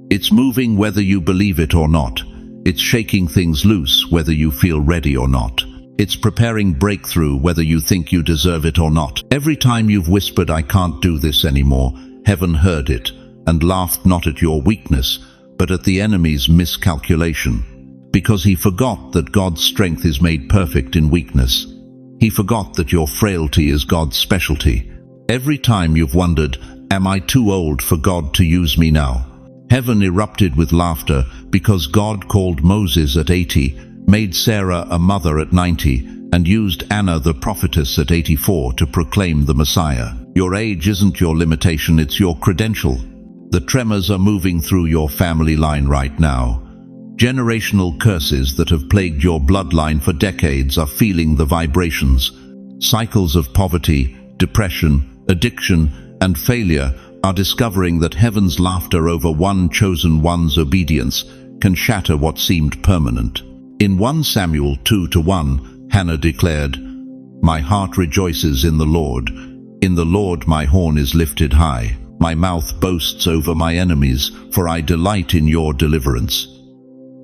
A: It's moving whether you believe it or not. It's shaking things loose whether you feel ready or not. It's preparing breakthrough whether you think you deserve it or not. Every time you've whispered, "I can't do this anymore," heaven heard it and laughed not at your weakness, but at the enemy's miscalculation. Because he forgot that God's strength is made perfect in weakness. He forgot that your frailty is God's specialty. Every time you've wondered, "Am I too old for God to use me now?" heaven erupted with laughter because God called Moses at 80, made Sarah a mother at 90, and used Anna the prophetess at 84 to proclaim the Messiah. Your age isn't your limitation, it's your credential. The tremors are moving through your family line right now. Generational curses that have plagued your bloodline for decades are feeling the vibrations. Cycles of poverty, depression, addiction, and failure are discovering that heaven's laughter over one chosen one's obedience can shatter what seemed permanent. In 1 Samuel 2:1, Hannah declared, "My heart rejoices in the Lord. In the Lord my horn is lifted high. My mouth boasts over my enemies, for I delight in your deliverance."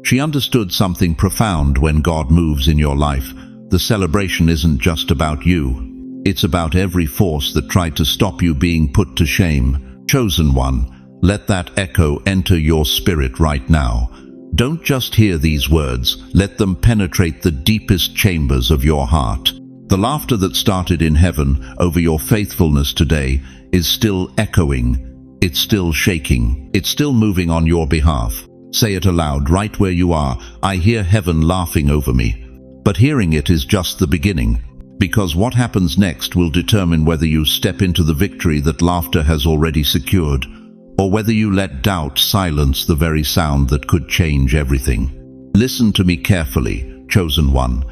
A: She understood something profound when God moves in your life. The celebration isn't just about you. It's about every force that tried to stop you being put to shame. Chosen one, let that echo enter your spirit right now. Don't just hear these words, let them penetrate the deepest chambers of your heart. The laughter that started in heaven over your faithfulness today is still echoing. It's still shaking. It's still moving on your behalf. Say it aloud right where you are. I hear heaven laughing over me. But hearing it is just the beginning, because what happens next will determine whether you step into the victory that laughter has already secured, or whether you let doubt silence the very sound that could change everything. Listen to me carefully. chosen one,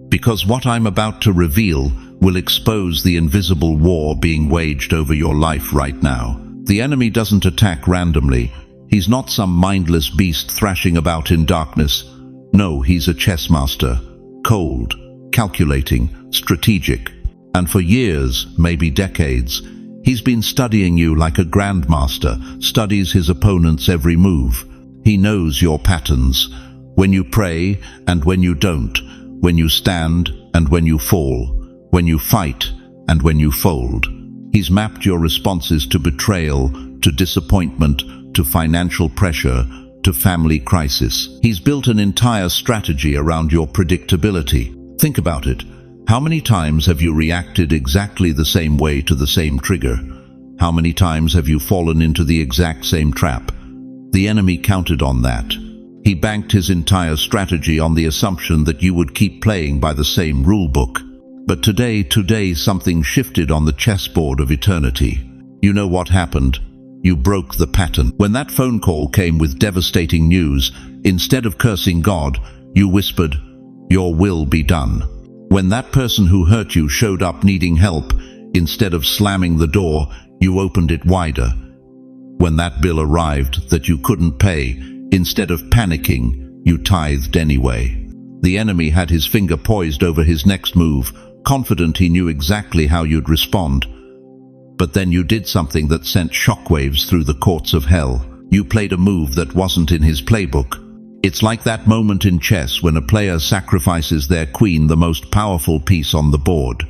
A: because what I'm about to reveal will expose the invisible war being waged over your life right now. The enemy doesn't attack randomly. He's not some mindless beast thrashing about in darkness. No, he's a chess master, cold, calculating, strategic. And for years, maybe decades, he's been studying you like a grandmaster, studies his opponent's every move. He knows your patterns, when you pray and when you don't, when you stand and when you fall, when you fight and when you fold. He's mapped your responses to betrayal, to disappointment, to financial pressure, to family crisis. He's built an entire strategy around your predictability. Think about it. How many times have you reacted exactly the same way to the same trigger? How many times have you fallen into the exact same trap? The enemy counted on that. He banked his entire strategy on the assumption that you would keep playing by the same rule book. But today something shifted on the chessboard of eternity. You know what happened? You broke the pattern. When that phone call came with devastating news, instead of cursing God, you whispered, "Your will be done." When that person who hurt you showed up needing help, instead of slamming the door, you opened it wider. When that bill arrived that you couldn't pay, instead of panicking, you tithed anyway. The enemy had his finger poised over his next move, confident he knew exactly how you'd respond. But then you did something that sent shockwaves through the courts of hell. You played a move that wasn't in his playbook. It's like that moment in chess when a player sacrifices their queen, the most powerful piece on the board.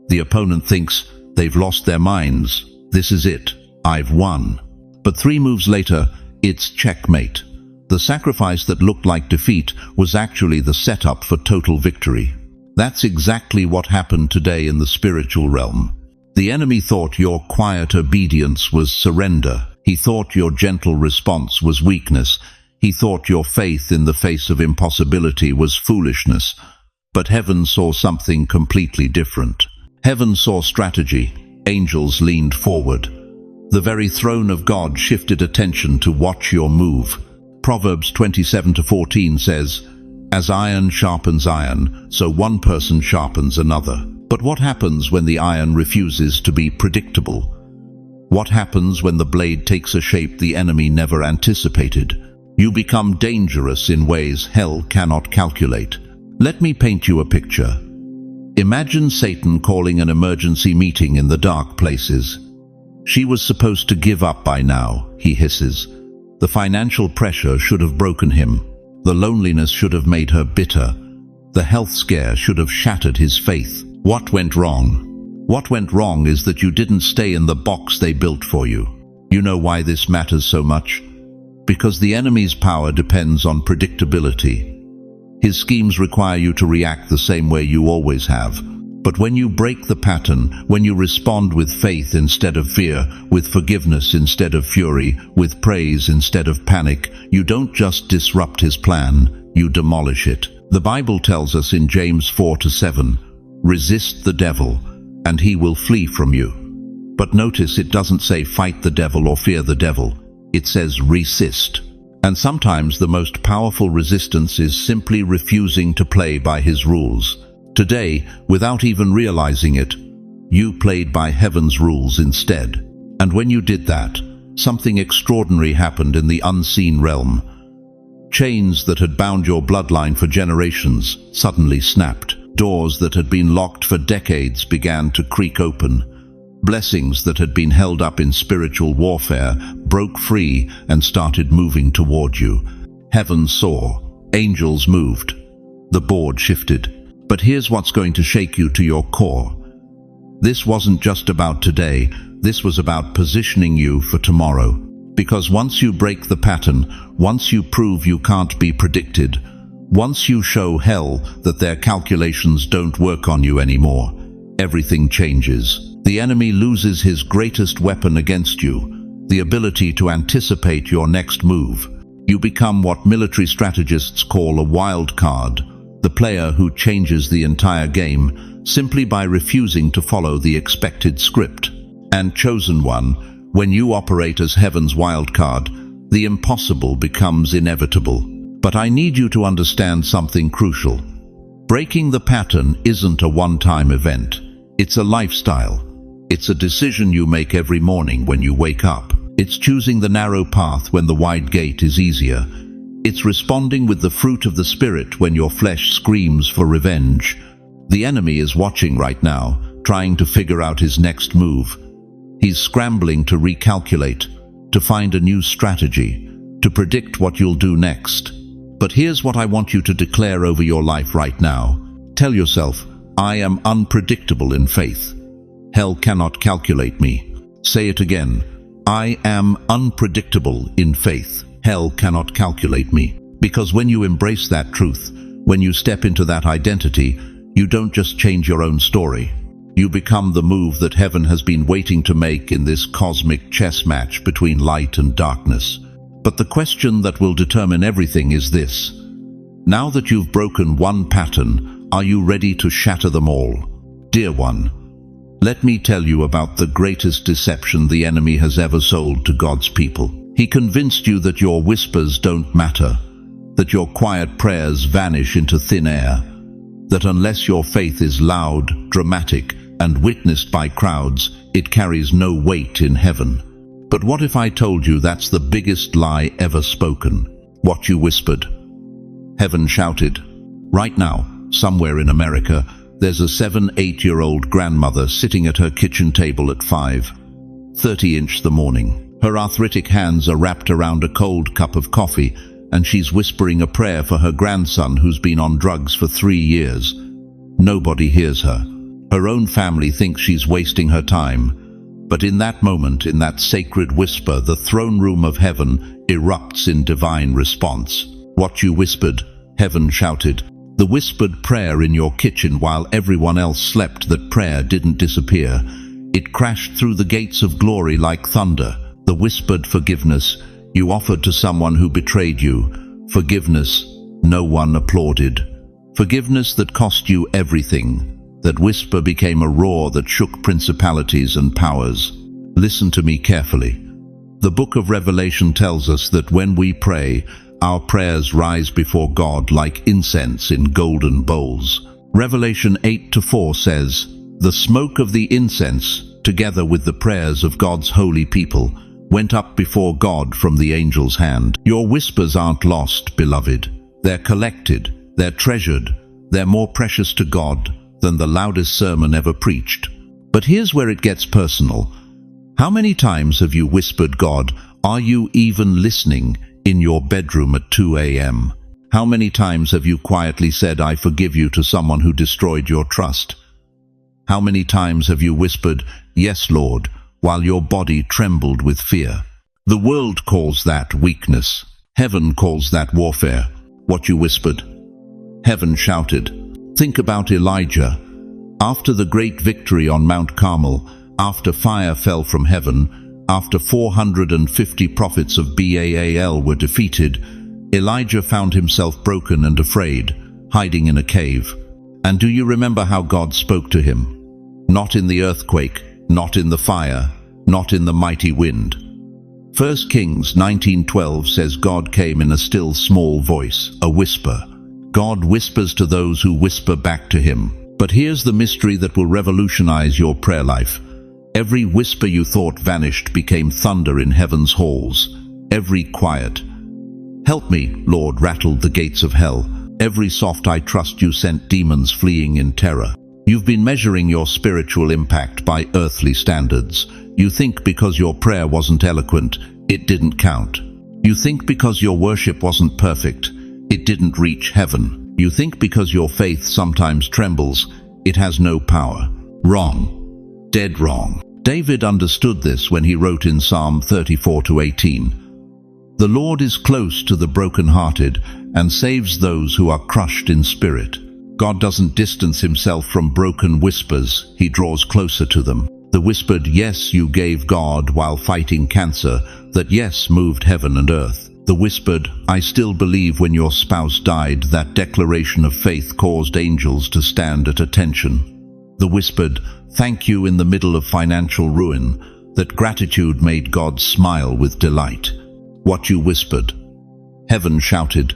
A: The opponent thinks they've lost their minds. This is it. I've won. But 3 moves later, it's checkmate. The sacrifice that looked like defeat was actually the setup for total victory. That's exactly what happened today in the spiritual realm. The enemy thought your quiet obedience was surrender. He thought your gentle response was weakness. He thought your faith in the face of impossibility was foolishness. But heaven saw something completely different. Heaven saw strategy. Angels leaned forward. The very throne of God shifted attention to watch your move. Proverbs 27:14 says, "As iron sharpens iron, so one person sharpens another." But what happens when the iron refuses to be predictable? What happens when the blade takes a shape the enemy never anticipated? You become dangerous in ways hell cannot calculate. Let me paint you a picture. Imagine Satan calling an emergency meeting in the dark places. "She was supposed to give up by now," he hisses. The financial pressure should have broken him. The loneliness should have made her bitter. The health scare should have shattered his faith. What went wrong? What went wrong is that you didn't stay in the box they built for you. You know why this matters so much? Because the enemy's power depends on predictability. His schemes require you to react the same way you always have. But when you break the pattern, when you respond with faith instead of fear, with forgiveness instead of fury, with praise instead of panic, you don't just disrupt his plan, you demolish it. The Bible tells us in James 4-7, "Resist the devil, and he will flee from you." But notice it doesn't say fight the devil or fear the devil. It says resist. And sometimes the most powerful resistance is simply refusing to play by his rules. Today, without even realizing it, you played by heaven's rules instead. And when you did that, something extraordinary happened in the unseen realm. Chains that had bound your bloodline for generations suddenly snapped. Doors that had been locked for decades began to creak open. Blessings that had been held up in spiritual warfare broke free and started moving toward you. Heaven saw. Angels moved. The board shifted. But here's what's going to shake you to your core. This wasn't just about today. This was about positioning you for tomorrow. Because once you break the pattern, once you prove you can't be predicted, once you show hell that their calculations don't work on you anymore, everything changes. The enemy loses his greatest weapon against you, the ability to anticipate your next move. You become what military strategists call a wild card, the player who changes the entire game simply by refusing to follow the expected script. And chosen one, when you operate as heaven's wild card, the impossible becomes inevitable. But I need you to understand something crucial. Breaking the pattern isn't a one-time event. It's a lifestyle. It's a decision you make every morning when you wake up. It's choosing the narrow path when the wide gate is easier. It's responding with the fruit of the Spirit when your flesh screams for revenge. The enemy is watching right now, trying to figure out his next move. He's scrambling to recalculate, to find a new strategy, to predict what you'll do next. But here's what I want you to declare over your life right now. Tell yourself, I am unpredictable in faith. Hell cannot calculate me. Say it again. I am unpredictable in faith. Hell cannot calculate me. Because when you embrace that truth, when you step into that identity, you don't just change your own story. You become the move that heaven has been waiting to make in this cosmic chess match between light and darkness. But the question that will determine everything is this. Now that you've broken one pattern, are you ready to shatter them all? Dear one, let me tell you about the greatest deception the enemy has ever sold to God's people. He convinced you that your whispers don't matter, that your quiet prayers vanish into thin air, that unless your faith is loud, dramatic, and witnessed by crowds, it carries no weight in heaven. But what if I told you that's the biggest lie ever spoken? What you whispered. Heaven shouted. Right now, somewhere in America, there's a 7-8-year-old grandmother sitting at her kitchen table at 5:30 the morning. Her arthritic hands are wrapped around a cold cup of coffee, and she's whispering a prayer for her grandson who's been on drugs for 3 years. Nobody hears her. Her own family thinks she's wasting her time. But in that moment, in that sacred whisper, the throne room of heaven erupts in divine response. What you whispered, heaven shouted. The whispered prayer in your kitchen while everyone else slept, that prayer didn't disappear. It crashed through the gates of glory like thunder. The whispered forgiveness you offered to someone who betrayed you. Forgiveness no one applauded. Forgiveness that cost you everything. That whisper became a roar that shook principalities and powers. Listen to me carefully. The book of Revelation tells us that when we pray, our prayers rise before God like incense in golden bowls. Revelation 8:4 says, "The smoke of the incense, together with the prayers of God's holy people, went up before God from the angel's hand." Your whispers aren't lost, beloved. They're collected, they're treasured, they're more precious to God than the loudest sermon ever preached. But here's where it gets personal. How many times have you whispered, God, are you even listening, in your bedroom at 2 a.m.? How many times have you quietly said, I forgive you, to someone who destroyed your trust? How many times have you whispered, yes, Lord, while your body trembled with fear? The world calls that weakness. Heaven calls that warfare. What you whispered. Heaven shouted. Think about Elijah. After the great victory on Mount Carmel, after fire fell from heaven, after 450 prophets of Baal were defeated, Elijah found himself broken and afraid, hiding in a cave. And do you remember how God spoke to him? Not in the earthquake, not in the fire, not in the mighty wind. 1 Kings 19:12 says God came in a still small voice, a whisper. God whispers to those who whisper back to him. But here's the mystery that will revolutionize your prayer life. Every whisper you thought vanished became thunder in heaven's halls. Every quiet, "Help me, Lord," rattled the gates of hell. Every soft, "I trust you," sent demons fleeing in terror. You've been measuring your spiritual impact by earthly standards. You think because your prayer wasn't eloquent, it didn't count. You think because your worship wasn't perfect, it didn't reach heaven. You think because your faith sometimes trembles, it has no power. Wrong. Dead wrong. David understood this when he wrote in Psalm 34:18, "The Lord is close to the brokenhearted and saves those who are crushed in spirit." God doesn't distance himself from broken whispers, he draws closer to them. The whispered yes you gave God while fighting cancer, that yes moved heaven and earth. The whispered, "I still believe," when your spouse died, that declaration of faith caused angels to stand at attention. The whispered, "Thank you," in the middle of financial ruin, that gratitude made God smile with delight. What you whispered. Heaven shouted.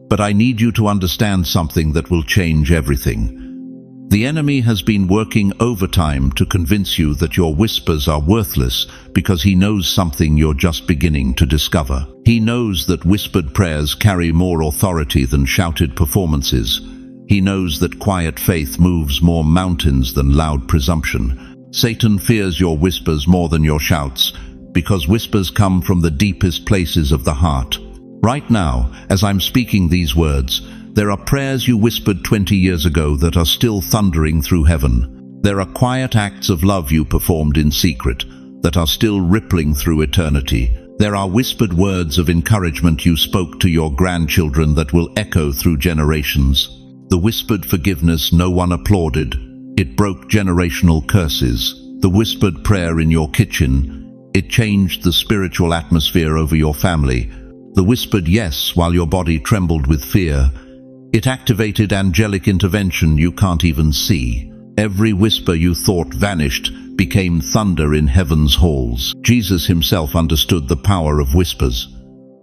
A: But I need you to understand something that will change everything. The enemy has been working overtime to convince you that your whispers are worthless because he knows something you're just beginning to discover. He knows that whispered prayers carry more authority than shouted performances. He knows that quiet faith moves more mountains than loud presumption. Satan fears your whispers more than your shouts, because whispers come from the deepest places of the heart. Right now, as I'm speaking these words, there are prayers you whispered 20 years ago that are still thundering through heaven. There are quiet acts of love you performed in secret that are still rippling through eternity. There are whispered words of encouragement you spoke to your grandchildren that will echo through generations. The whispered forgiveness no one applauded. It broke generational curses. The whispered prayer in your kitchen. It changed the spiritual atmosphere over your family. The whispered yes while your body trembled with fear. It activated angelic intervention you can't even see. Every whisper you thought vanished became thunder in heaven's halls. Jesus himself understood the power of whispers.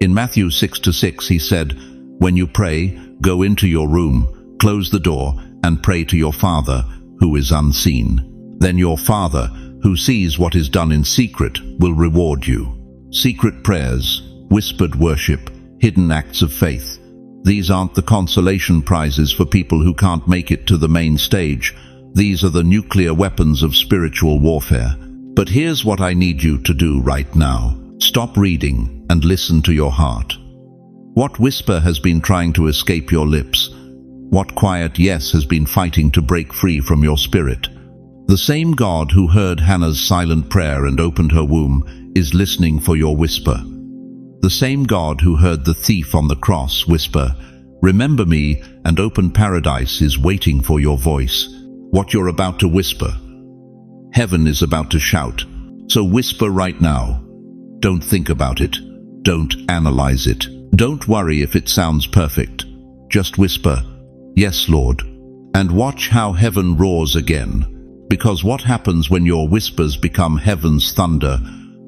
A: In Matthew 6:6 he said, "When you pray, go into your room, close the door, and pray to your Father, who is unseen. Then your Father, who sees what is done in secret, will reward you." Secret prayers, whispered worship, hidden acts of faith. These aren't the consolation prizes for people who can't make it to the main stage. These are the nuclear weapons of spiritual warfare. But here's what I need you to do right now. Stop reading and listen to your heart. What whisper has been trying to escape your lips? What quiet yes has been fighting to break free from your spirit? The same God who heard Hannah's silent prayer and opened her womb is listening for your whisper. The same God who heard the thief on the cross whisper, "Remember me," and open paradise is waiting for your voice. What you're about to whisper, heaven is about to shout. So whisper right now. Don't think about it. Don't analyze it. Don't worry if it sounds perfect. Just whisper, "Yes, Lord." And watch how heaven roars again. Because what happens when your whispers become heaven's thunder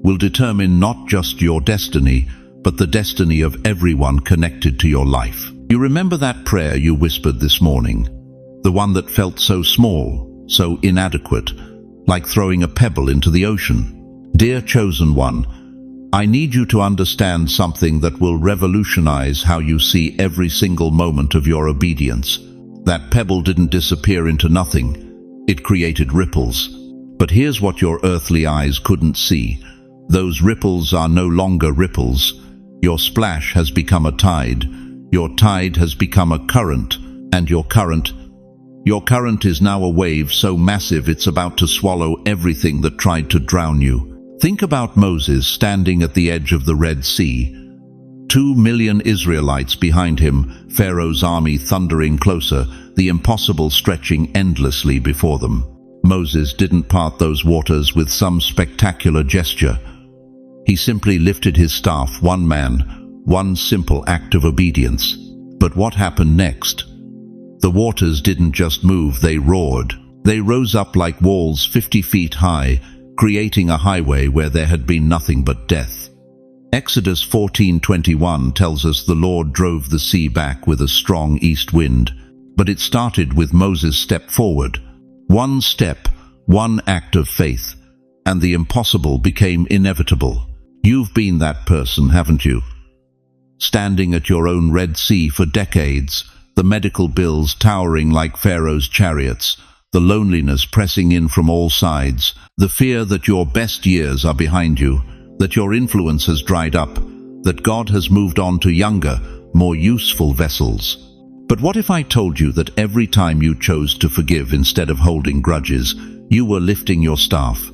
A: will determine not just your destiny, but the destiny of everyone connected to your life. You remember that prayer you whispered this morning? The one that felt so small, so inadequate, like throwing a pebble into the ocean. Dear chosen one, I need you to understand something that will revolutionize how you see every single moment of your obedience. That pebble didn't disappear into nothing. It created ripples. But here's what your earthly eyes couldn't see. Those ripples are no longer ripples. Your splash has become a tide. Your tide has become a current. And your current is now a wave so massive it's about to swallow everything that tried to drown you. Think about Moses standing at the edge of the Red Sea. 2 million Israelites behind him, Pharaoh's army thundering closer, the impossible stretching endlessly before them. Moses didn't part those waters with some spectacular gesture. He simply lifted his staff, one man, one simple act of obedience. But what happened next? The waters didn't just move, they roared. They rose up like walls 50 feet high, creating a highway where there had been nothing but death. Exodus 14:21 tells us the Lord drove the sea back with a strong east wind. But it started with Moses' step forward. One step, one act of faith, and the impossible became inevitable. You've been that person, haven't you? Standing at your own Red Sea for decades, the medical bills towering like Pharaoh's chariots, the loneliness pressing in from all sides, the fear that your best years are behind you, that your influence has dried up, that God has moved on to younger, more useful vessels. But what if I told you that every time you chose to forgive instead of holding grudges, you were lifting your staff?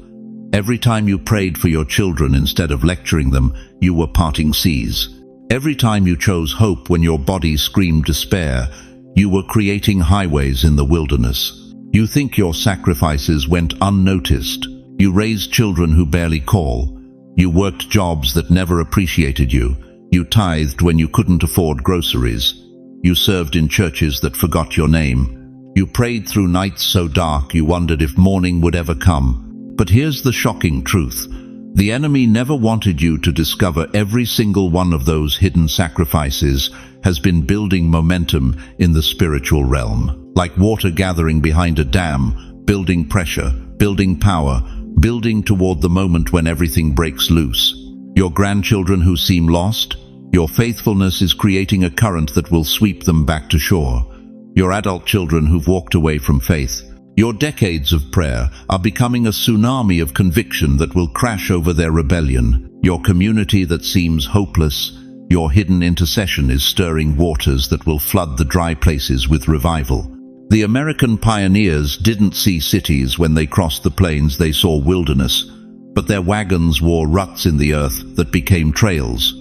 A: Every time you prayed for your children instead of lecturing them, you were parting seas. Every time you chose hope when your body screamed despair, you were creating highways in the wilderness. You think your sacrifices went unnoticed. You raised children who barely call. You worked jobs that never appreciated you. You tithed when you couldn't afford groceries. You served in churches that forgot your name. You prayed through nights so dark you wondered if morning would ever come. But here's the shocking truth. The enemy never wanted you to discover every single one of those hidden sacrifices has been building momentum in the spiritual realm. Like water gathering behind a dam, building pressure, building power, building toward the moment when everything breaks loose. Your grandchildren who seem lost, your faithfulness is creating a current that will sweep them back to shore. Your adult children who've walked away from faith, your decades of prayer are becoming a tsunami of conviction that will crash over their rebellion. Your community that seems hopeless, your hidden intercession is stirring waters that will flood the dry places with revival. The American pioneers didn't see cities when they crossed the plains, they saw wilderness, but their wagons wore ruts in the earth that became trails.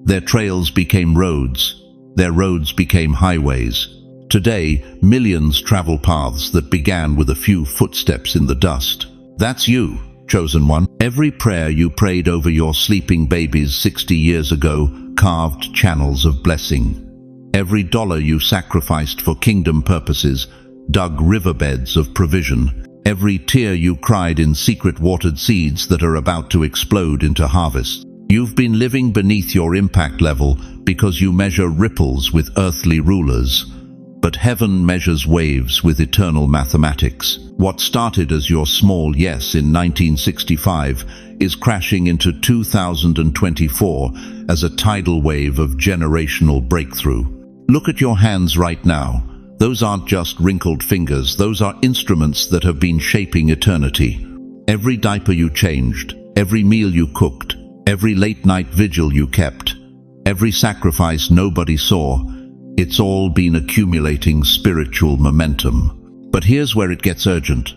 A: Their trails became roads, their roads became highways. Today, millions travel paths that began with a few footsteps in the dust. That's you, chosen one. Every prayer you prayed over your sleeping babies 60 years ago carved channels of blessing. Every dollar you sacrificed for kingdom purposes dug riverbeds of provision. Every tear you cried in secret watered seeds that are about to explode into harvest. You've been living beneath your impact level because you measure ripples with earthly rulers. But heaven measures waves with eternal mathematics. What started as your small yes in 1965 is crashing into 2024 as a tidal wave of generational breakthrough. Look at your hands right now. Those aren't just wrinkled fingers, those are instruments that have been shaping eternity. Every diaper you changed, every meal you cooked, every late-night vigil you kept, every sacrifice nobody saw, it's all been accumulating spiritual momentum. But here's where it gets urgent.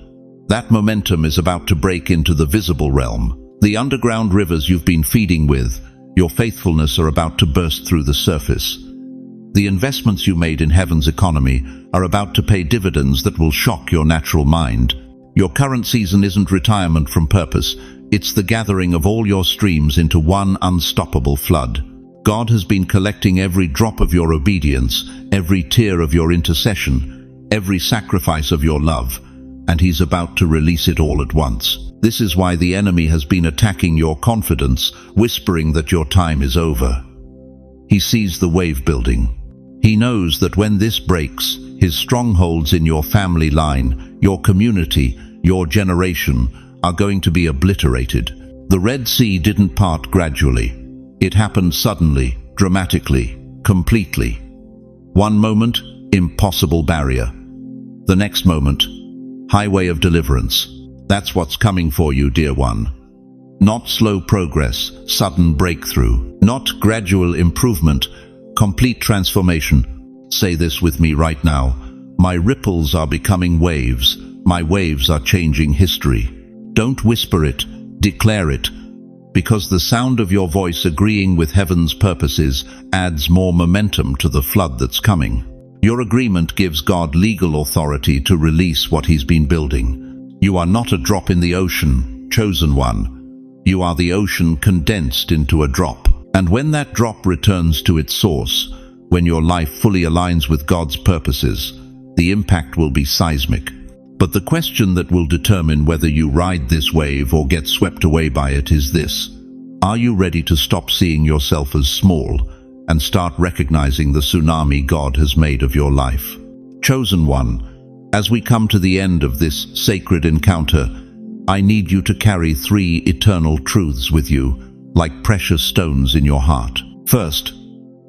A: That momentum is about to break into the visible realm. The underground rivers you've been feeding with, your faithfulness are about to burst through the surface. The investments you made in heaven's economy are about to pay dividends that will shock your natural mind. Your current season isn't retirement from purpose, it's the gathering of all your streams into one unstoppable flood. God has been collecting every drop of your obedience, every tear of your intercession, every sacrifice of your love, and He's about to release it all at once. This is why the enemy has been attacking your confidence, whispering that your time is over. He sees the wave building. He knows that when this breaks, his strongholds in your family line, your community, your generation are going to be obliterated. The Red Sea didn't part gradually. It happened suddenly, dramatically, completely. One moment, impossible barrier. The next moment, highway of deliverance. That's what's coming for you, dear one. Not slow progress, sudden breakthrough. Not gradual improvement, complete transformation. Say this with me right now. My ripples are becoming waves. My waves are changing history. Don't whisper it, declare it. Because the sound of your voice agreeing with heaven's purposes adds more momentum to the flood that's coming. Your agreement gives God legal authority to release what He's been building. You are not a drop in the ocean, chosen one. You are the ocean condensed into a drop. And when that drop returns to its source, when your life fully aligns with God's purposes, the impact will be seismic. But the question that will determine whether you ride this wave or get swept away by it is this: are you ready to stop seeing yourself as small and start recognizing the tsunami God has made of your life? Chosen one, as we come to the end of this sacred encounter, I need you to carry 3 eternal truths with you, like precious stones in your heart. First,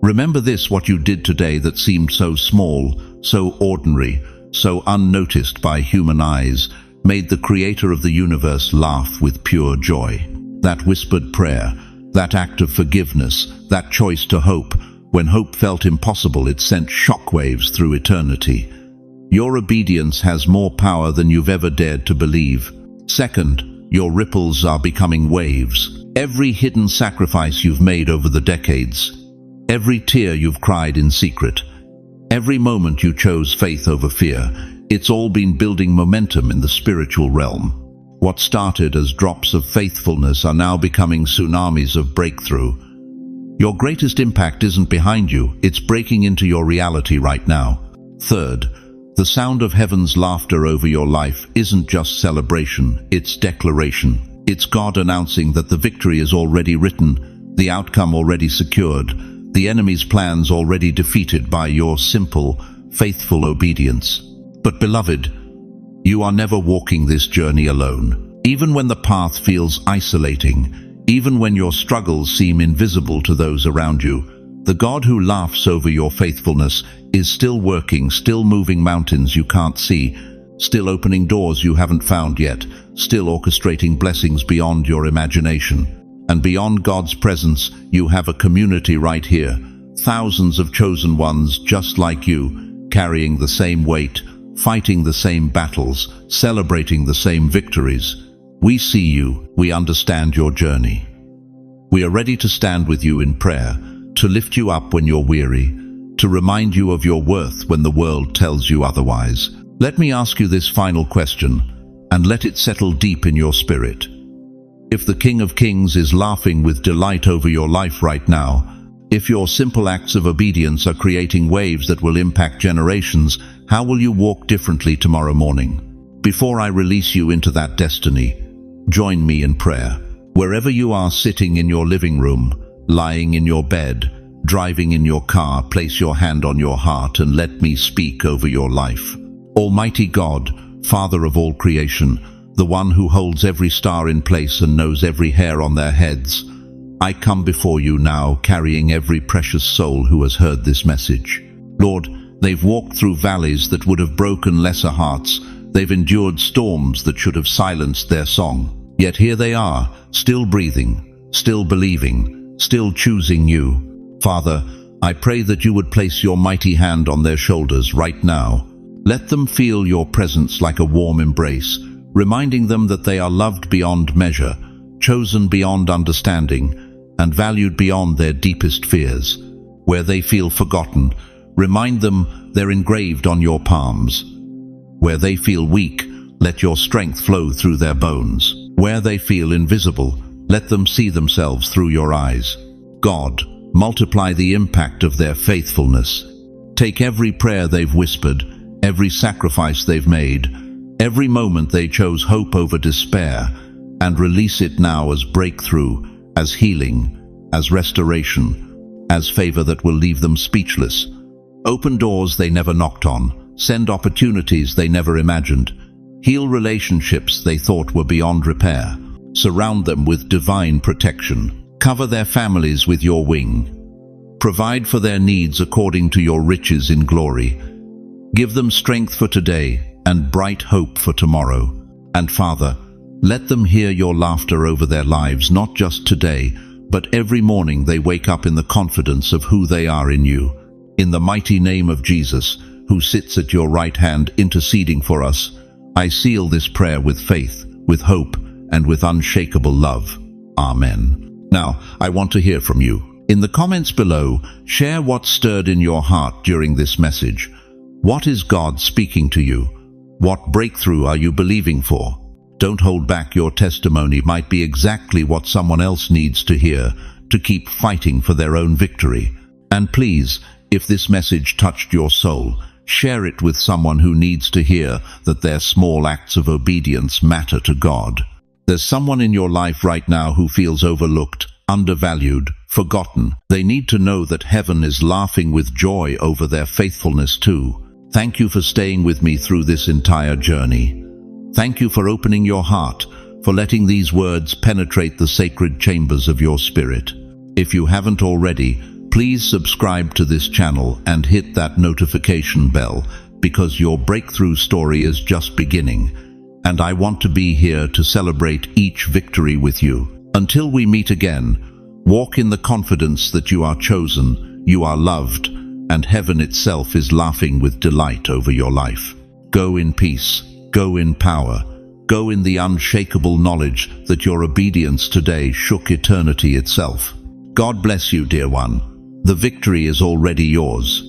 A: remember this: what you did today that seemed so small, so ordinary, so unnoticed by human eyes, made the Creator of the universe laugh with pure joy. That whispered prayer, that act of forgiveness, that choice to hope, when hope felt impossible, it sent shockwaves through eternity. Your obedience has more power than you've ever dared to believe. Second, your ripples are becoming waves. Every hidden sacrifice you've made over the decades, every tear you've cried in secret, every moment you chose faith over fear, it's all been building momentum in the spiritual realm. What started as drops of faithfulness are now becoming tsunamis of breakthrough. Your greatest impact isn't behind you, it's breaking into your reality right now. Third, the sound of heaven's laughter over your life isn't just celebration, it's declaration. It's God announcing that the victory is already written, the outcome already secured, the enemy's plans already defeated by your simple, faithful obedience. But beloved, you are never walking this journey alone. Even when the path feels isolating, even when your struggles seem invisible to those around you, the God who laughs over your faithfulness is still working, still moving mountains you can't see, still opening doors you haven't found yet, still orchestrating blessings beyond your imagination. And beyond God's presence, you have a community right here, thousands of chosen ones just like you, carrying the same weight, fighting the same battles, celebrating the same victories. We see you, we understand your journey. We are ready to stand with you in prayer, to lift you up when you're weary, to remind you of your worth when the world tells you otherwise. Let me ask you this final question, and let it settle deep in your spirit. If the King of Kings is laughing with delight over your life right now, if your simple acts of obedience are creating waves that will impact generations, how will you walk differently tomorrow morning? Before I release you into that destiny, join me in prayer. Wherever you are, sitting in your living room, lying in your bed, driving in your car, place your hand on your heart and let me speak over your life. Almighty God, Father of all creation, the one who holds every star in place and knows every hair on their heads, I come before you now, carrying every precious soul who has heard this message. Lord, they've walked through valleys that would have broken lesser hearts. They've endured storms that should have silenced their song. Yet here they are, still breathing, still believing, still choosing you. Father, I pray that you would place your mighty hand on their shoulders right now. Let them feel your presence like a warm embrace, reminding them that they are loved beyond measure, chosen beyond understanding, and valued beyond their deepest fears. Where they feel forgotten, remind them they're engraved on your palms. Where they feel weak, let your strength flow through their bones. Where they feel invisible, let them see themselves through your eyes. God, multiply the impact of their faithfulness. Take every prayer they've whispered, every sacrifice they've made, every moment they chose hope over despair, and release it now as breakthrough, as healing, as restoration, as favor that will leave them speechless. Open doors they never knocked on, send opportunities they never imagined, heal relationships they thought were beyond repair, surround them with divine protection, cover their families with your wing, provide for their needs according to your riches in glory, give them strength for today and bright hope for tomorrow. And Father, let them hear your laughter over their lives, not just today, but every morning they wake up in the confidence of who they are in you. In the mighty name of Jesus, who sits at your right hand interceding for us, I seal this prayer with faith, with hope, and with unshakable love. Amen. Now, I want to hear from you. In the comments below, share what stirred in your heart during this message. What is God speaking to you? What breakthrough are you believing for? Don't hold back. Your testimony might be exactly what someone else needs to hear to keep fighting for their own victory. And please, if this message touched your soul, share it with someone who needs to hear that their small acts of obedience matter to God. There's someone in your life right now who feels overlooked, undervalued, forgotten. They need to know that heaven is laughing with joy over their faithfulness too. Thank you for staying with me through this entire journey. Thank you for opening your heart, for letting these words penetrate the sacred chambers of your spirit. If you haven't already, please subscribe to this channel and hit that notification bell, because your breakthrough story is just beginning, and I want to be here to celebrate each victory with you. Until we meet again, walk in the confidence that you are chosen, you are loved, and heaven itself is laughing with delight over your life. Go in peace, go in power, go in the unshakable knowledge that your obedience today shook eternity itself. God bless you, dear one. The victory is already yours.